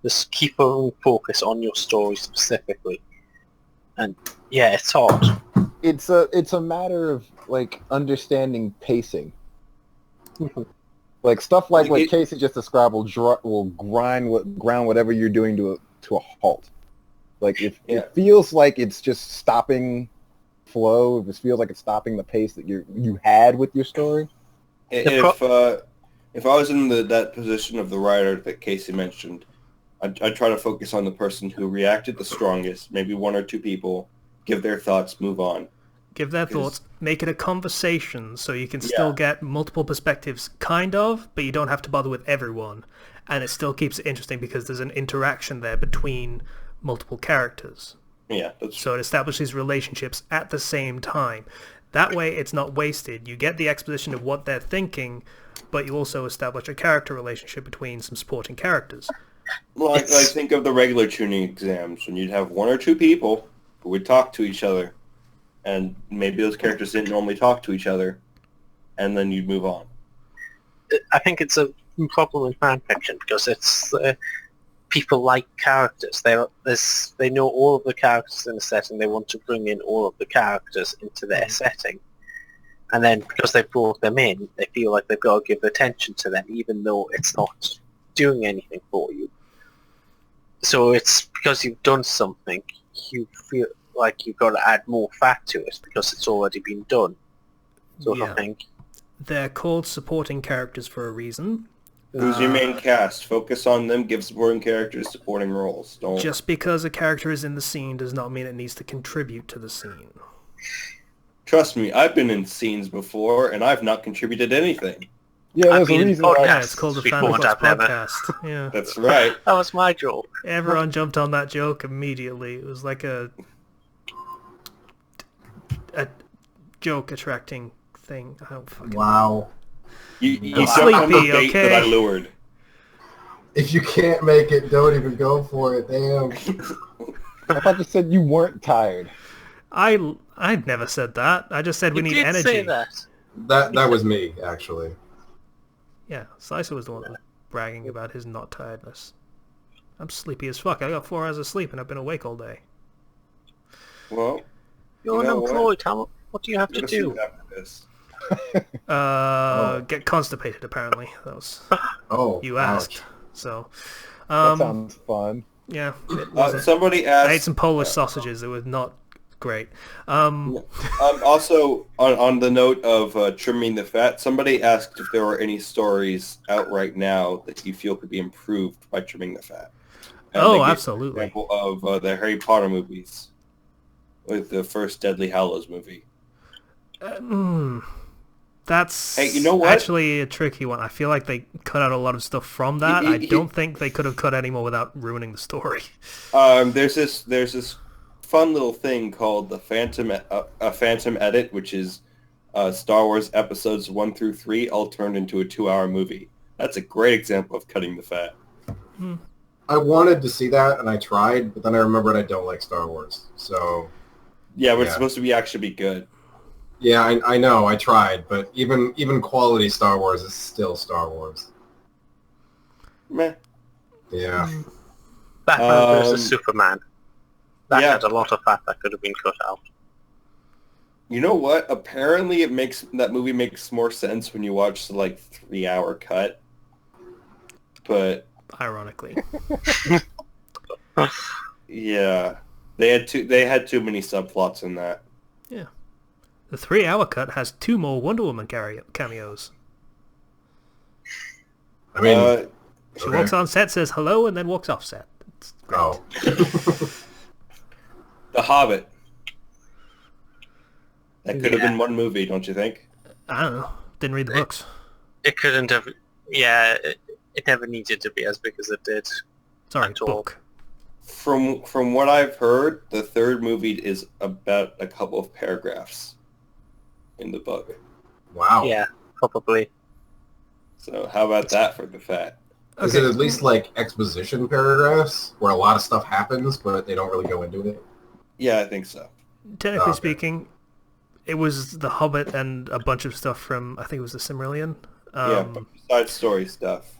Just keep a focus on your story specifically. And yeah, it's hard. It's a matter of like understanding pacing. Like stuff like what Casey just described will ground whatever you're doing to a halt. Like if it feels like it's just stopping flow, if it feels like it's stopping the pace that you had with your story. If I was in that position of the writer that Casey mentioned, I'd try to focus on the person who reacted the strongest, maybe one or two people, give their thoughts, move on. Give their thoughts, make it a conversation so you can still get multiple perspectives, kind of, but you don't have to bother with everyone. And it still keeps it interesting because there's an interaction there between multiple characters. Yeah. So it establishes relationships at the same time. That way it's not wasted. You get the exposition of what they're thinking, but you also establish a character relationship between some supporting characters. Like think of the regular tuning exams when you'd have one or two people who would talk to each other, and maybe those characters didn't normally talk to each other, and then you'd move on. I think it's a problem in fan fiction because it's people like characters. They know all of the characters in the setting. They want to bring in all of the characters into their setting, and then because they brought them in, they feel like they've got to give attention to them, even though it's not doing anything for you. So it's because you've done something, you feel like you've got to add more fat to it because it's already been done. Sort of thing. They're called supporting characters for a reason. Who's your main cast? Focus on them, give supporting characters supporting roles. Don't... Just because a character is in the scene does not mean it needs to contribute to the scene. Trust me, I've been in scenes before, and I've not contributed anything. Yeah, there's a reason why. Yeah, it's called the Fandom Flux Podcast. Yeah. That's right. That was my joke. Everyone jumped on that joke immediately. It was like a joke attracting thing. I don't fucking Wow. You He's jumped on the sleepy, bait okay? that I lured. If you can't make it, don't even go for it. Damn. I thought you said you weren't tired. I'd never said that. I just said we You need did energy. say that. That was me, actually. Yeah, Slicer was the one that was bragging about his not tiredness. I'm sleepy as fuck. I got 4 hours of sleep and I've been awake all day. Well, You're you know unemployed. What do you have to do? Get constipated, apparently. That was Oh, you ouch. asked. So, That sounds fun. yeah, it wasn't. Somebody I ate asked. some Polish sausages. It was not great. Also, on the note of trimming the fat, somebody asked if there were any stories out right now that you feel could be improved by trimming the fat. And Oh, they gave absolutely. An example of the Harry Potter movies, with the first Deadly Hallows movie. That's Hey, you know what? actually a tricky one. I feel like they cut out a lot of stuff from that. I don't think they could have cut any more without ruining the story. There's this fun little thing called the Phantom Edit, which is Star Wars episodes 1 through 3 all turned into a 2-hour movie. That's a great example of cutting the fat. I wanted to see that, and I tried, but then I remembered I don't like Star Wars. So, Yeah, but it's supposed to actually be good. yeah, I know, I tried, but even quality Star Wars is still Star Wars. Meh. Yeah. Batman versus Superman. That Yeah. had a lot of fat that could have been cut out. You know what? Apparently, that movie makes more sense when you watch the 3-hour cut. But Ironically. yeah, they had too many subplots in that. Yeah. The 3-hour cut has 2 more Wonder Woman cameos. I mean, She walks on set, says hello, and then walks off set. It's great. oh. The Hobbit. That could have been one movie, don't you think? I don't know. Didn't read the books. It couldn't have... Yeah, it never needed to be as big as it did. Sorry, at all. book. From what I've heard, the third movie is about a couple of paragraphs in the book. Wow. Yeah, probably. So how about that for the fat? Is it at least like exposition paragraphs where a lot of stuff happens, but they don't really go into it? Yeah, I think so. Technically Okay. speaking, it was The Hobbit and a bunch of stuff from, I think it was the Silmarillion. Yeah, side story stuff.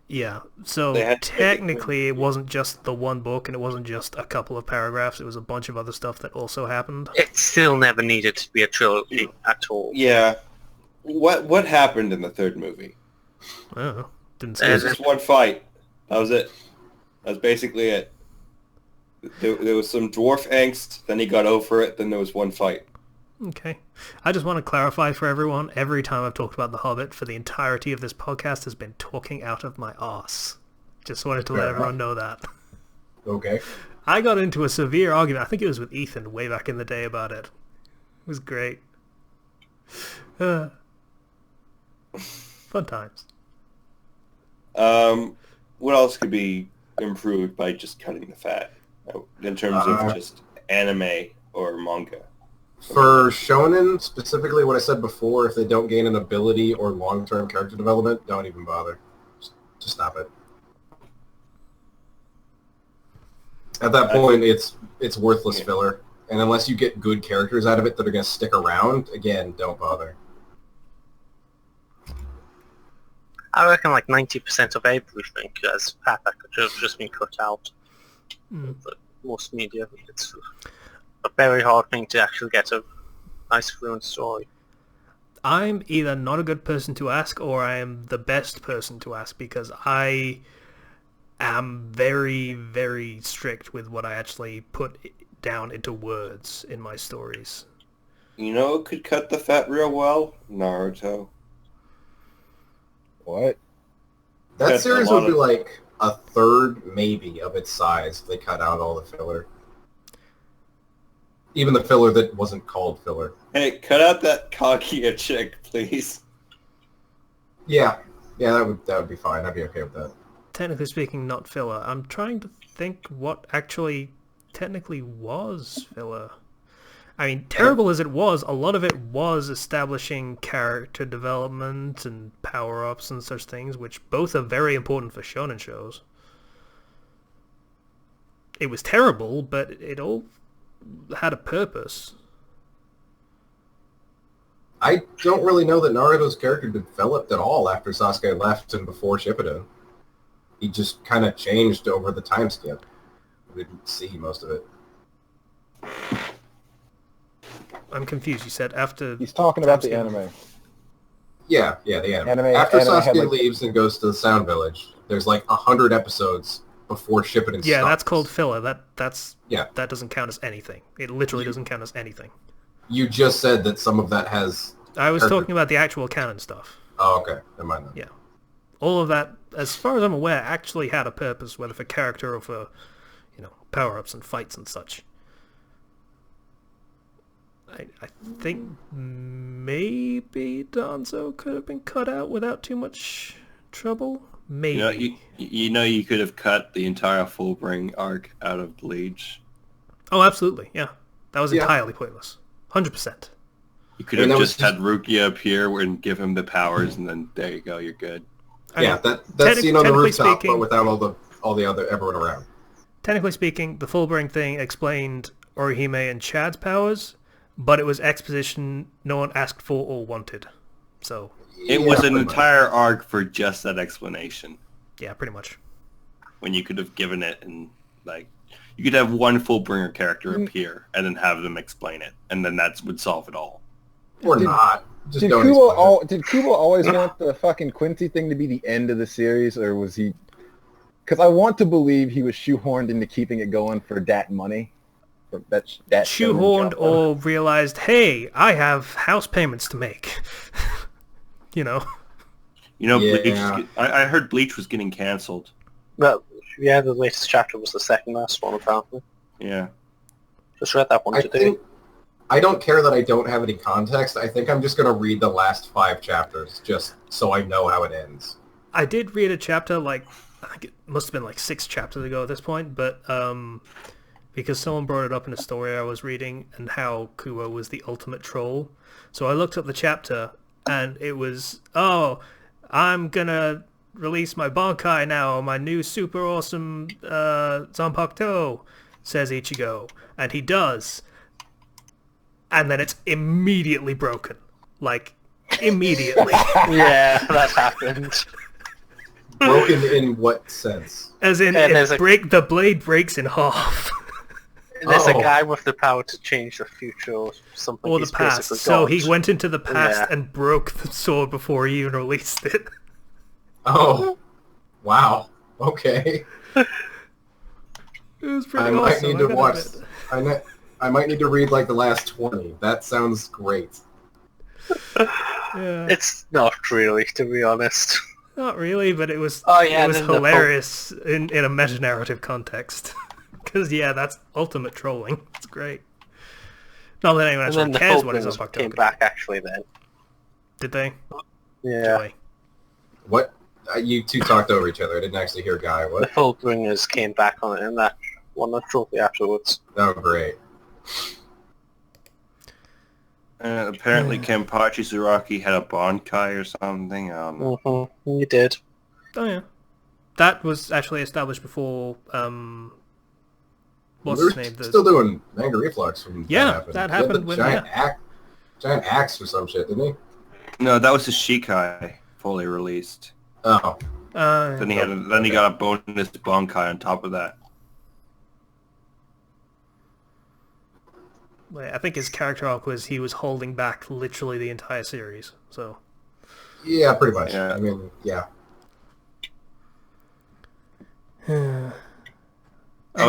Yeah, so They had to make it technically it wasn't just the one book and it wasn't just a couple of paragraphs, it was a bunch of other stuff that also happened. It still never needed to be a trilogy at all. Yeah. What happened in the third movie? I don't know. Didn't There was say just one fight. That was it. That was basically it. There was some dwarf angst, then he got over it, then there was one fight. Okay. I just want to clarify for everyone, every time I've talked about The Hobbit for the entirety of this podcast has been talking out of my arse. Just wanted to let everyone know that. Okay. I got into a severe argument, I think it was with Ethan way back in the day about it. It was great. Fun times. What else could be improved by just cutting the fat in terms of just anime or manga? For shonen, specifically what I said before, if they don't gain an ability or long-term character development, don't even bother. Just stop it. At that point, it's worthless filler. And unless you get good characters out of it that are going to stick around, again, don't bother. I reckon like 90% of everything as fat that could have just been cut out. But most media, it's a very hard thing to actually get a nice fluent story. I'm either not a good person to ask or I am the best person to ask because I am very, very strict with what I actually put down into words in my stories. You know who could cut the fat real well? Naruto. What? That That's series a lot would be of- like a third, maybe, of its size if they cut out all the filler. Even the filler that wasn't called filler. Hey, cut out that Kaguya chick, please. Yeah, that would be fine. I'd be okay with that. Technically speaking, not filler. I'm trying to think what actually technically was filler. I mean, terrible as it was, a lot of it was establishing character development and power-ups and such things, which both are very important for shonen shows. It was terrible, but it all had a purpose. I don't really know that Naruto's character developed at all after Sasuke left and before Shippuden. He just kind of changed over the time skip. We didn't see most of it. I'm confused. You said after... He's talking about the anime. Yeah, the anime. Anime- After anime Sasuke had, like- leaves and goes to the Sound Village, there's like 100 episodes before Shippuden Yeah, starts. that's called filler. That doesn't count as anything. It literally doesn't count as anything. You just said that some of that has... I was talking about the actual canon stuff. Oh, okay. Never mind then. Yeah. All of that, as far as I'm aware, actually had a purpose, whether for character or for, power-ups and fights and such. I think maybe Danzo could have been cut out without too much trouble. Maybe. You could have cut the entire Fullbring arc out of Bleach. Oh, absolutely. Yeah. That was Yeah. entirely pointless. 100%. You could I mean, have that was just had Rukia appear and give him the powers, and then there you go, you're good. Yeah, that scene on the technically rooftop, speaking- but without all the other everyone around. Technically speaking, the Fullbring thing explained Orihime and Chad's powers, but it was exposition no one asked for or wanted. So, It was an pretty much. entire arc for just that explanation, yeah, pretty much. when you could have given it, and you could have one Fullbringer character appear, and then have them explain it, and then that would solve it all. Or not. Just Did don't Kubo, explain it. did Kubo always want the fucking Quincy thing to be the end of the series, or was he... Because I want to believe he was shoehorned into keeping it going for that money. For that Shoehorned job. or realized, hey, I have house payments to make. You know, Yeah. Bleach. I heard Bleach was getting canceled. Well, yeah, the latest chapter was the second last one, apparently. Yeah. Just read that one I today. think I don't care that I don't have any context. I think I'm just going to read the last 5 chapters just so I know how it ends. I did read a chapter, I think it must have been 6 chapters ago at this point, but because someone brought it up in a story I was reading and how Kubo was the ultimate troll. So I looked up the chapter and it was, I'm gonna release my Bankai now, my new super awesome Zanpakuto, says Ichigo. And he does. And then it's immediately broken. Immediately. Yeah, that happened. Broken in what sense? As in, And there's the blade breaks in half. There's a Oh. guy with the power to change the future or something. Or the He's past. basically So God. he went into the past Yeah. and broke the sword before he even released it. Oh. Wow. Okay. It was pretty I awesome. might need to gotta watch... admit. I might need to read the last 20. That sounds great. Yeah. It's not really, to be honest. Not really, but it was Oh, yeah, it was then the hilarious in a meta-narrative context. Because, yeah, that's ultimate trolling. It's great. Not that anyone And actually then the cares what is Fulbrings on came October. back actually then. Did they? Yeah. Joy. What? You two talked over each other. I didn't actually hear Guy. The What? Fullbringers came back on it in that one shortly afterwards. Oh, great. Apparently Kenpachi Tsuraki had a Bankai or something. I don't know. Mm-hmm. You did. Oh, yeah. That was actually established before, what's we his were name? still doing manga reflux when Yeah, that He had happened the when- giant axe or some shit, didn't he? No, that was the Shikai fully released. Oh. Then he got a bonus Bankai on top of that. I think his character arc was he was holding back literally the entire series. So Yeah, pretty much. Yeah. I mean, yeah. Oh,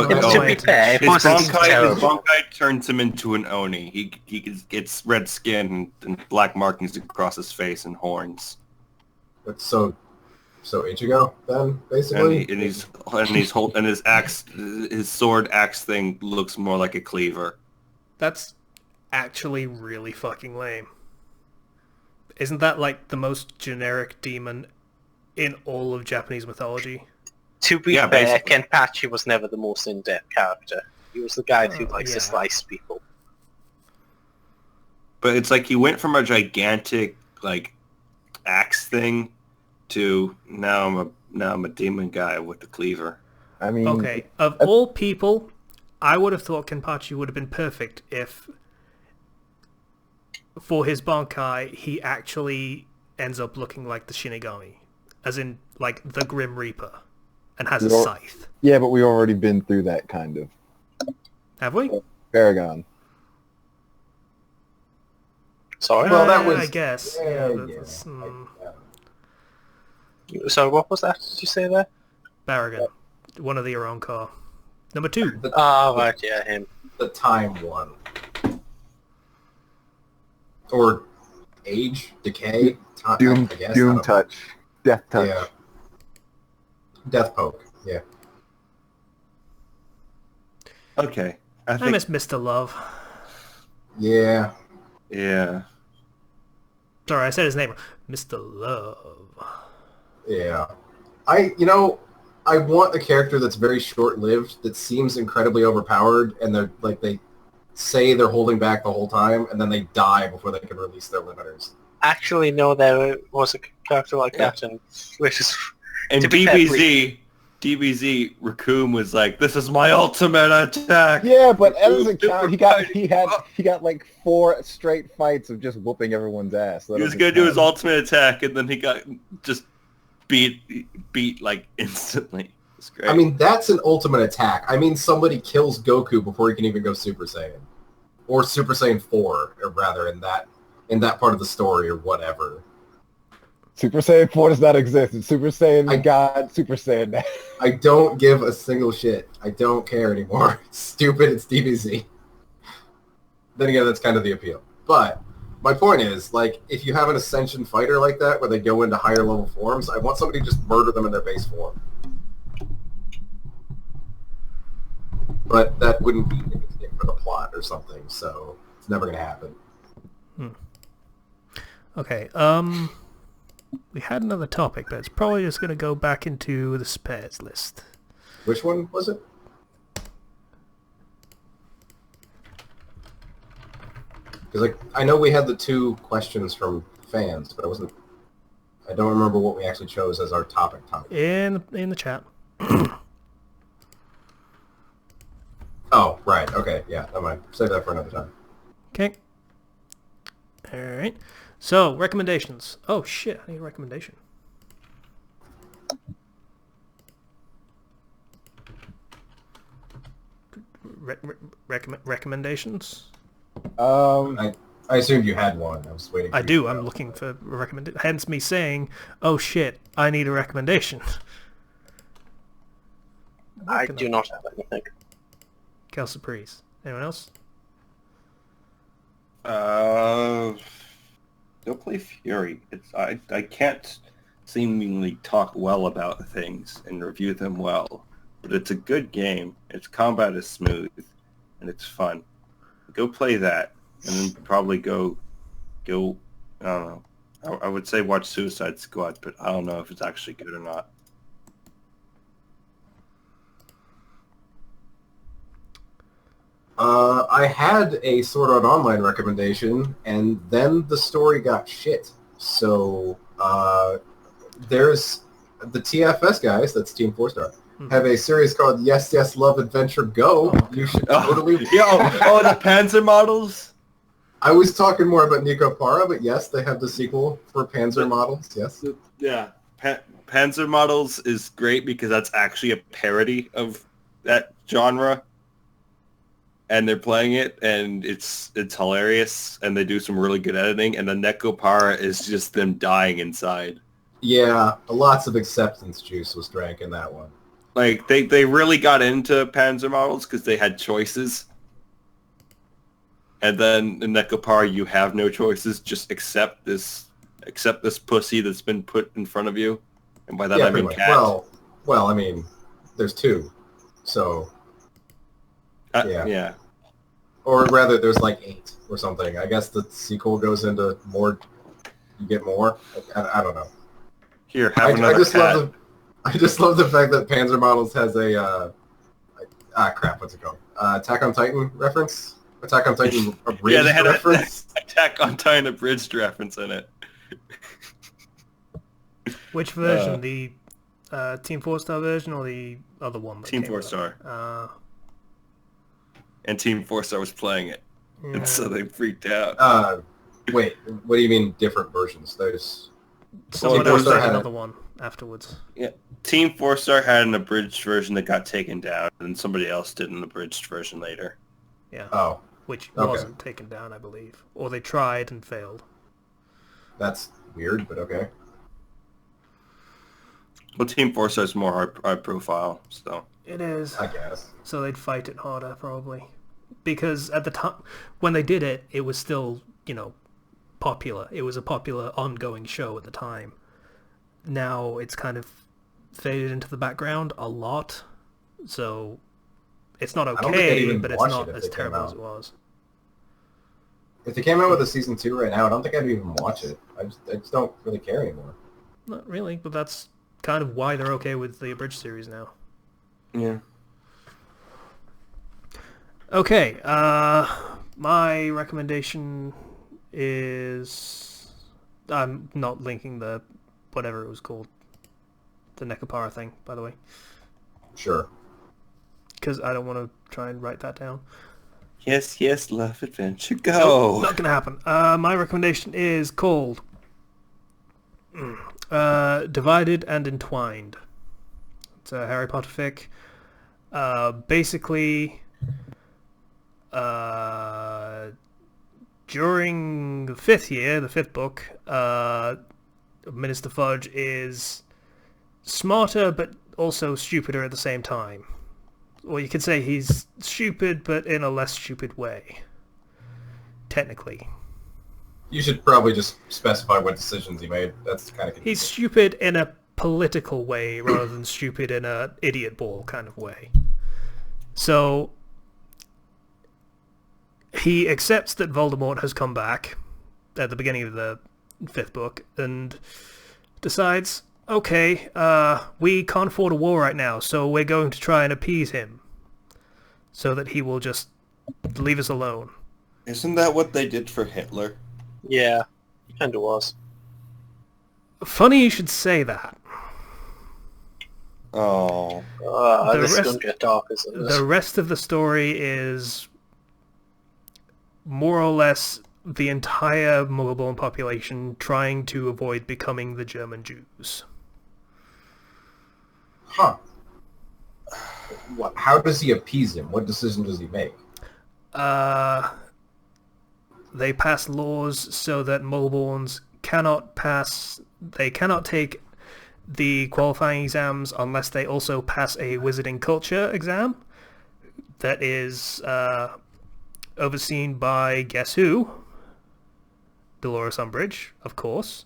And oh, to be fair, it his wasn't His terrible. Bankai turns him into an Oni. He gets red skin and black markings across his face and horns. That's so Ichigo then, And, basically. and his axe, his sword axe thing looks more like a cleaver. that's actually really fucking lame. Isn't that the most generic demon in all of Japanese mythology? To be Yeah, fair, basically. Kenpachi was never the most in-depth character. He was the guy who likes yeah. to slice people. But it's like he went from a gigantic axe thing to now I'm a demon guy with the cleaver. I mean, Okay, of all people, I would have thought Kenpachi would have been perfect if, for his Bankai, he actually ends up looking like the Shinigami. As in, the Grim Reaper. And has a You're- scythe. yeah, but we've already been through that kind of. Have we? Paragon. Sorry. Well, that was... I guess. Yeah, Yeah. yeah. That's, Sorry, what was that? Did you say there? Barragan. One of your own car. Number 2. Right, yeah, him. The time one. Or age, decay, time, Doom, I guess. Doom touch, death touch. Yeah. Death poke. Yeah. Okay. I I think. miss Mr. Love. Yeah. Yeah. Sorry, I said his name. Mr. Love. Yeah. I want a character that's very short-lived, that seems incredibly overpowered, and they're like they say they're holding back the whole time, and then they die before they can release their limiters. Actually, no, there was a character like that, and which is... And to be fair, DBZ, Raccoon was like, "This is my ultimate attack." Yeah, but that doesn't count. He got like 4 straight fights of just whooping everyone's ass. He was gonna do his ultimate attack, and then he got just beat like instantly. It's great. I mean, that's an ultimate attack. I mean, somebody kills Goku before he can even go Super Saiyan. Or Super Saiyan 4, or rather, in that part of the story, or whatever. Super Saiyan 4 does not exist. It's Super Saiyan God, Super Saiyan now. I don't give a single shit. I don't care anymore. It's stupid. It's DBZ. Then again, that's kind of the appeal. But my point is, like, if you have an Ascension fighter like that, where they go into higher level forms, I want somebody to just murder them in their base form. But that wouldn't be interesting for the plot or something, so it's never going to happen. Okay, we had another topic, but it's probably just going to go back into the spares list. Which one was it? Because I know we had the 2 questions from fans, but I don't remember what we actually chose as our topic. In the chat. Oh, right. Okay, yeah, never mind. Save that for another time. Okay. Alright. So, recommendations. Oh, shit, I need a recommendation. Recommendations? I assumed you had one. I was waiting for I you do. to I'm go. looking for a recommendation. Hence me saying, oh shit, I need a recommendation. I do not have anything. Cal Surprise. Anyone else? Go play Fury. I can't seemingly talk well about things and review them well, but it's a good game. Its combat is smooth, and it's fun. Go play that, and then probably go. I don't know. I would say watch Suicide Squad, but I don't know if it's actually good or not. I had a Sword Art Online recommendation, and then the story got shit. So there's the TFS guys, that's Team 4-Star, have a series called Yes, Yes, Love, Adventure, Go. You should totally... The Panzer models? I was talking more about Nico Para, but yes, they have the sequel for Panzer models, yes. Yeah. Panzer models is great because that's actually a parody of that genre. And they're playing it, and it's hilarious, and they do some really good editing, and the Neko Para is just them dying inside. Yeah, lots of acceptance juice was drank in that one. Like, they really got into Panzer models because they had choices. And then in Neko Para, you have no choices, just accept this pussy that's been put in front of you. And by that I mean cat. Well, I mean, there's 2, so... Yeah. Or rather, there's like 8 or something. I guess the sequel goes into more. You get more. I don't know. Here, have another cat. I just love the fact that Panzer Models has a crap. What's it called? Attack on Titan reference. Attack on Titan abridged Yeah, they had reference. an Attack on Titan abridged reference in it. Which version? The Team 4-Star version or the other one? Team 4-Star. And Team 4-Star was playing it, and so they freaked out. Wait, what do you mean different versions? There's someone else had another one afterwards. Yeah, Team 4-Star had an abridged version that got taken down, and somebody else did an abridged version later. Yeah. Oh, which Okay. wasn't taken down, I believe. Or they tried and failed. That's weird, but okay. Well, Team Force is more high profile, so. It is. I guess. So they'd fight it harder, probably. Because at the time, when they did it, it was still, popular. It was a popular ongoing show at the time. Now it's kind of faded into the background a lot. So it's not don't think I'd okay, even but it's watch not it if as they came terrible out. as it was. If they came out with a season 2 right now, I don't think I'd even watch it. I just don't really care anymore. Not really, but that's kind of why they're okay with the abridged series now. Yeah. Okay, my recommendation is... I'm not linking the whatever it was called. The Nekapara thing, by the way. Sure. Because I don't want to try and write that down. Yes, yes, love, adventure, go! Not gonna happen. My recommendation is called Divided and Entwined. It's a Harry Potter fic. Basically, during the fifth book, Minister Fudge is smarter but also stupider at the same time. Or you could say he's stupid, but in a less stupid way. Technically. You should probably just specify what decisions he made. That's kind of He's stupid in a political way rather than stupid in a idiot ball kind of way. So he accepts that Voldemort has come back at the beginning of the fifth book and decides, okay, we can't afford a war right now, so we're going to try and appease him so that he will just leave us alone. Isn't that what they did for Hitler? Yeah, kind of was. Funny you should say that. Oh. The This is rest- going to get dark, isn't it? The rest of the story is more or less the entire Muggle-born population trying to avoid becoming the German Jews. Huh. How does he appease him? What decision does he make? They pass laws so that Muggle-borns cannot take the qualifying exams unless they also pass a Wizarding Culture exam that is overseen by, guess who? Dolores Umbridge, of course.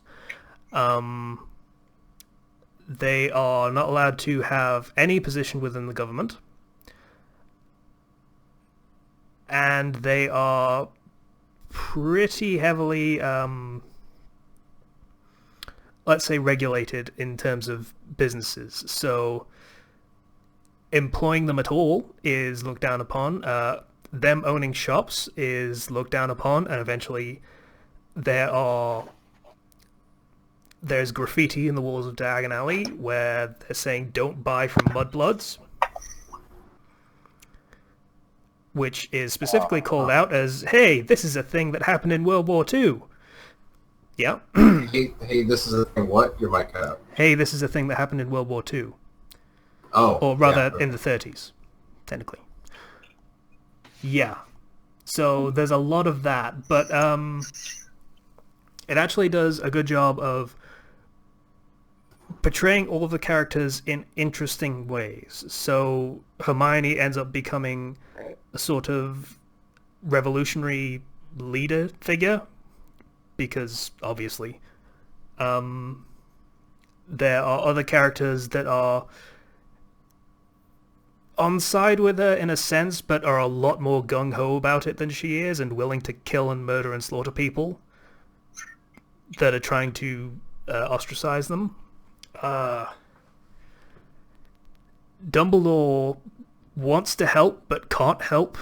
They are not allowed to have any position within the government. And they are pretty heavily, let's say, regulated in terms of businesses. So employing them at all is looked down upon. Them owning shops is looked down upon, and eventually there's graffiti in the walls of Diagon Alley where they're saying don't buy from mudbloods, which is specifically called out as, hey, this is a thing that happened in World War II. Yeah. Hey, this is a thing. What? Your mic cut out. Hey, this is a thing that happened in World War II. Oh. Or rather, yeah. in the 30s, technically. Yeah. So there's a lot of that, but it actually does a good job of portraying all of the characters in interesting ways. So Hermione ends up becoming a sort of revolutionary leader figure, because obviously there are other characters that are on side with her in a sense, but are a lot more gung-ho about it than she is, and willing to kill and murder and slaughter people that are trying to ostracize them. Dumbledore wants to help but can't help,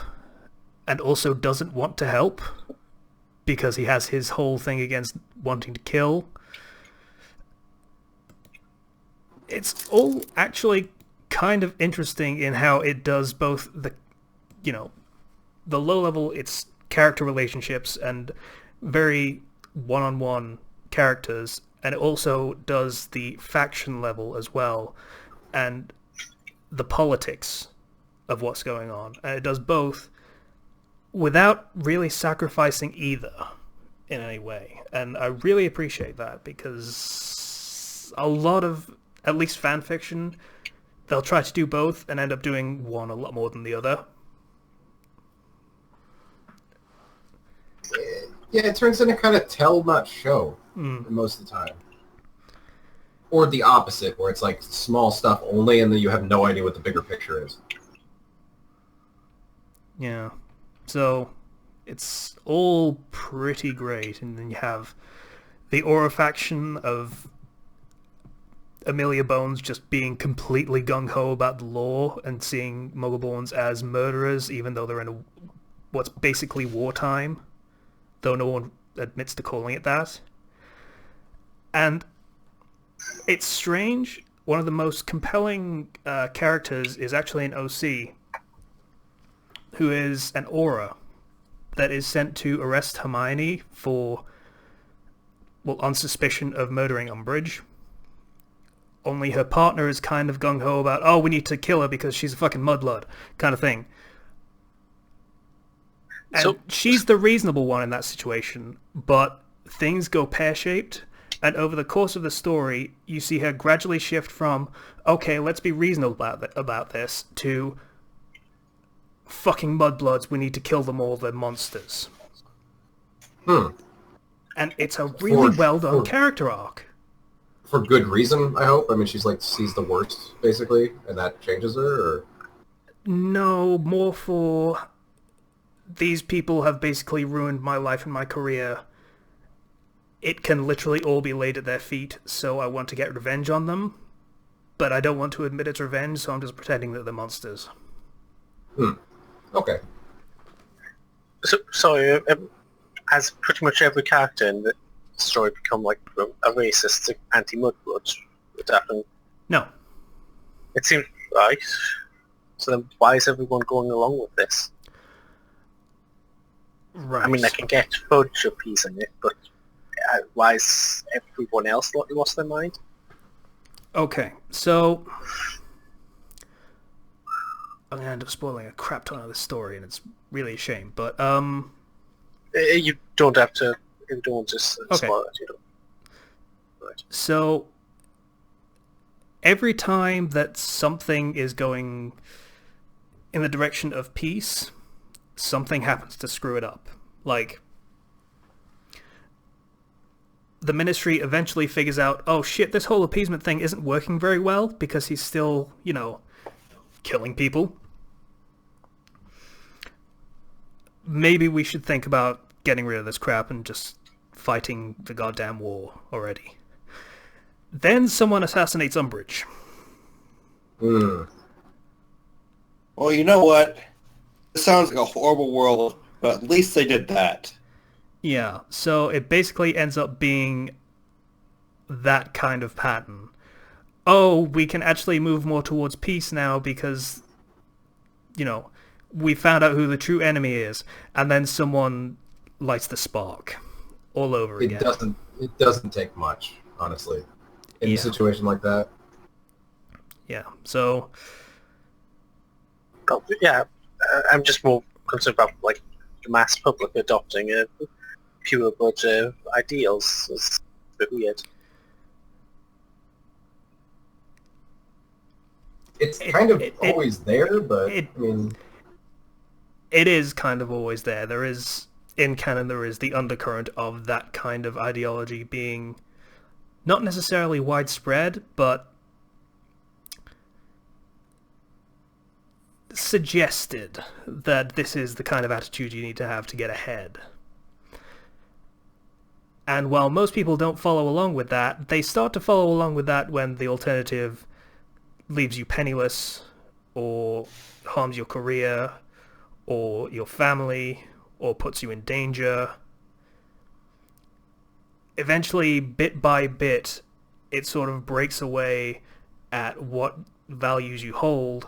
and also doesn't want to help because he has his whole thing against wanting to kill. It's all actually kind of interesting in how it does both the low level, it's character relationships and very one-on-one characters, and it also does the faction level as well and the politics of what's going on, and it does both without really sacrificing either in any way. And I really appreciate that, because a lot of, at least fan fiction, they'll try to do both and end up doing one a lot more than the other. Yeah, it turns into kind of tell, not show most of the time. Or the opposite, where it's like small stuff only, and then you have no idea what the bigger picture is. Yeah. So it's all pretty great, and then you have the Aura faction of Amelia Bones just being completely gung-ho about the law and seeing Muggleborns as murderers, even though they're in what's basically wartime, though no one admits to calling it that. And it's strange. One of the most compelling characters is actually an OC, who is an Aura that is sent to arrest Hermione for, well, on suspicion of murdering Umbridge. Only her partner is kind of gung-ho about, oh, we need to kill her because she's a fucking mudblood, kind of thing. And so, she's the reasonable one in that situation, but things go pear-shaped, and over the course of the story, you see her gradually shift from, okay, let's be reasonable about this, to fucking mudbloods, we need to kill them all, they're monsters. And it's a really well-done character arc. For good reason, I hope? I mean, she's like, sees the worst, basically, and that changes her, or? No, more for, these people have basically ruined my life and my career. It can literally all be laid at their feet, so I want to get revenge on them. But I don't want to admit it's revenge, so I'm just pretending that they're monsters. Okay. So has pretty much every character in the story become like a racist anti-mudblood? No. It seems right. So then why is everyone going along with this? Right. I mean, I can get Fudge appeasing it, but why is everyone else lost their mind? Okay, so I'm gonna end up spoiling a crap ton of this story, and it's really a shame. But you don't have to. You don't want to spoil it. You don't. Right. So every time that something is going in the direction of peace, something happens to screw it up. Like, the Ministry eventually figures out, oh shit, this whole appeasement thing isn't working very well, because he's still, killing people. Maybe we should think about getting rid of this crap and just fighting the goddamn war already. Then someone assassinates Umbridge. Well, you know what? This sounds like a horrible world, but at least they did that. Yeah, so it basically ends up being that kind of pattern. Oh, we can actually move more towards peace now because, we found out who the true enemy is, and then someone lights the spark all over again. It doesn't take much, honestly, in a situation like that. Yeah, so... I'm just more concerned about, like, the mass public adopting pure blood ideals. It's a bit weird. It's kind of always there, but I mean... It is kind of always there. There is, in canon, there is the undercurrent of that kind of ideology being not necessarily widespread, but suggested that this is the kind of attitude you need to have to get ahead. And while most people don't follow along with that, they start to follow along with that when the alternative leaves you penniless, or harms your career, or your family, or puts you in danger. Eventually, bit by bit, it sort of breaks away at what values you hold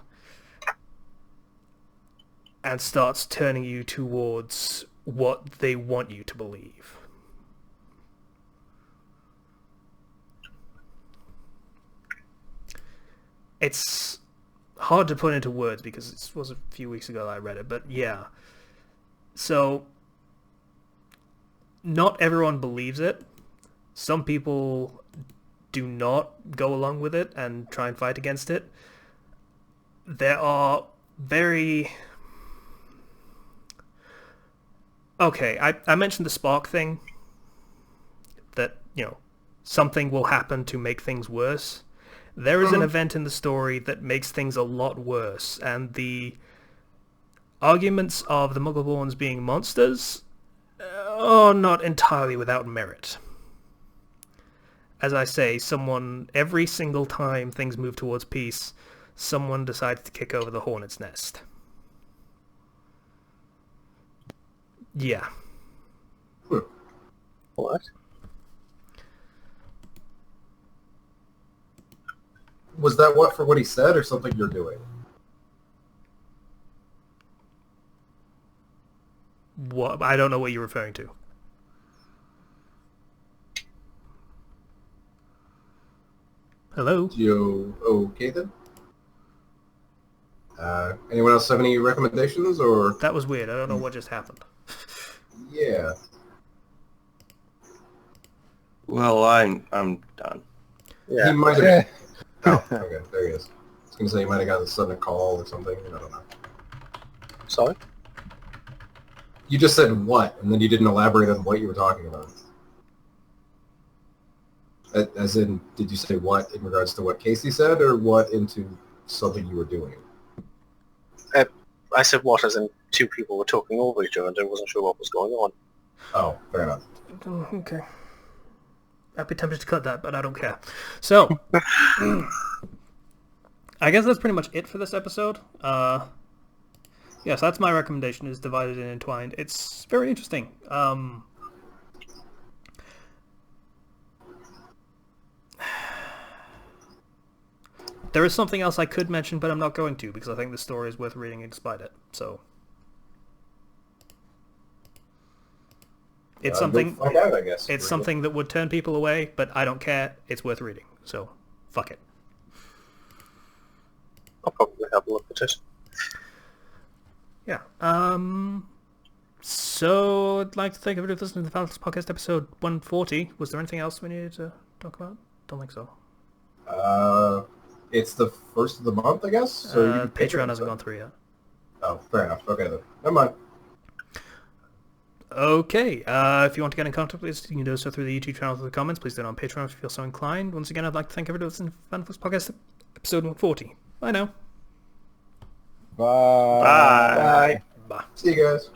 and starts turning you towards what they want you to believe. It's hard to put into words because it was a few weeks ago that I read it, but yeah. So, not everyone believes it. Some people do not go along with it and try and fight against it. There are very... Okay, I mentioned the spark thing. That, something will happen to make things worse. There is an event in the story that makes things a lot worse, and the arguments of the Muggleborns being monsters are not entirely without merit. As I say, every single time things move towards peace, someone decides to kick over the hornet's nest. Yeah. What? Was that for what he said, or something you're doing? What? I don't know what you're referring to. Hello? You okay then? Anyone else have any recommendations, or? That was weird. I don't know what just happened. Yeah. Well, I'm done. Yeah. He might have... Oh, okay, there he is. I was going to say he might have got a sudden call or something. I don't know. Sorry? You just said what, and then you didn't elaborate on what you were talking about. As in, did you say what in regards to what Casey said, or what into something you were doing? I said what as in two people were talking over each other and I wasn't sure what was going on. Oh, fair enough. Okay. I'd be tempted to cut that, but I don't care. So, I guess that's pretty much it for this episode. Yes, that's my recommendation, is Divided and Entwined. It's very interesting. There is something else I could mention, but I'm not going to, because I think the story is worth reading despite it. So, it's something. Find out, I guess. It's something that would turn people away, but I don't care. It's worth reading. So, fuck it. I'll probably have a look at it. Yeah. So, I'd like to thank everybody for listening to the Fandom Flux Podcast episode 140. Was there anything else we needed to talk about? Don't think so. It's the first of the month, I guess? So you can pick Patreon it, hasn't gone through yet. Oh, fair enough. Okay, then. Never mind. Okay, if you want to get in contact with us, you can do so through the YouTube channel, through the comments. Please do it on Patreon if you feel so inclined. Once again, I'd like to thank everybody for listening to Fandom Flux Podcast episode 140. Bye now. Bye. Bye. Bye. See you guys.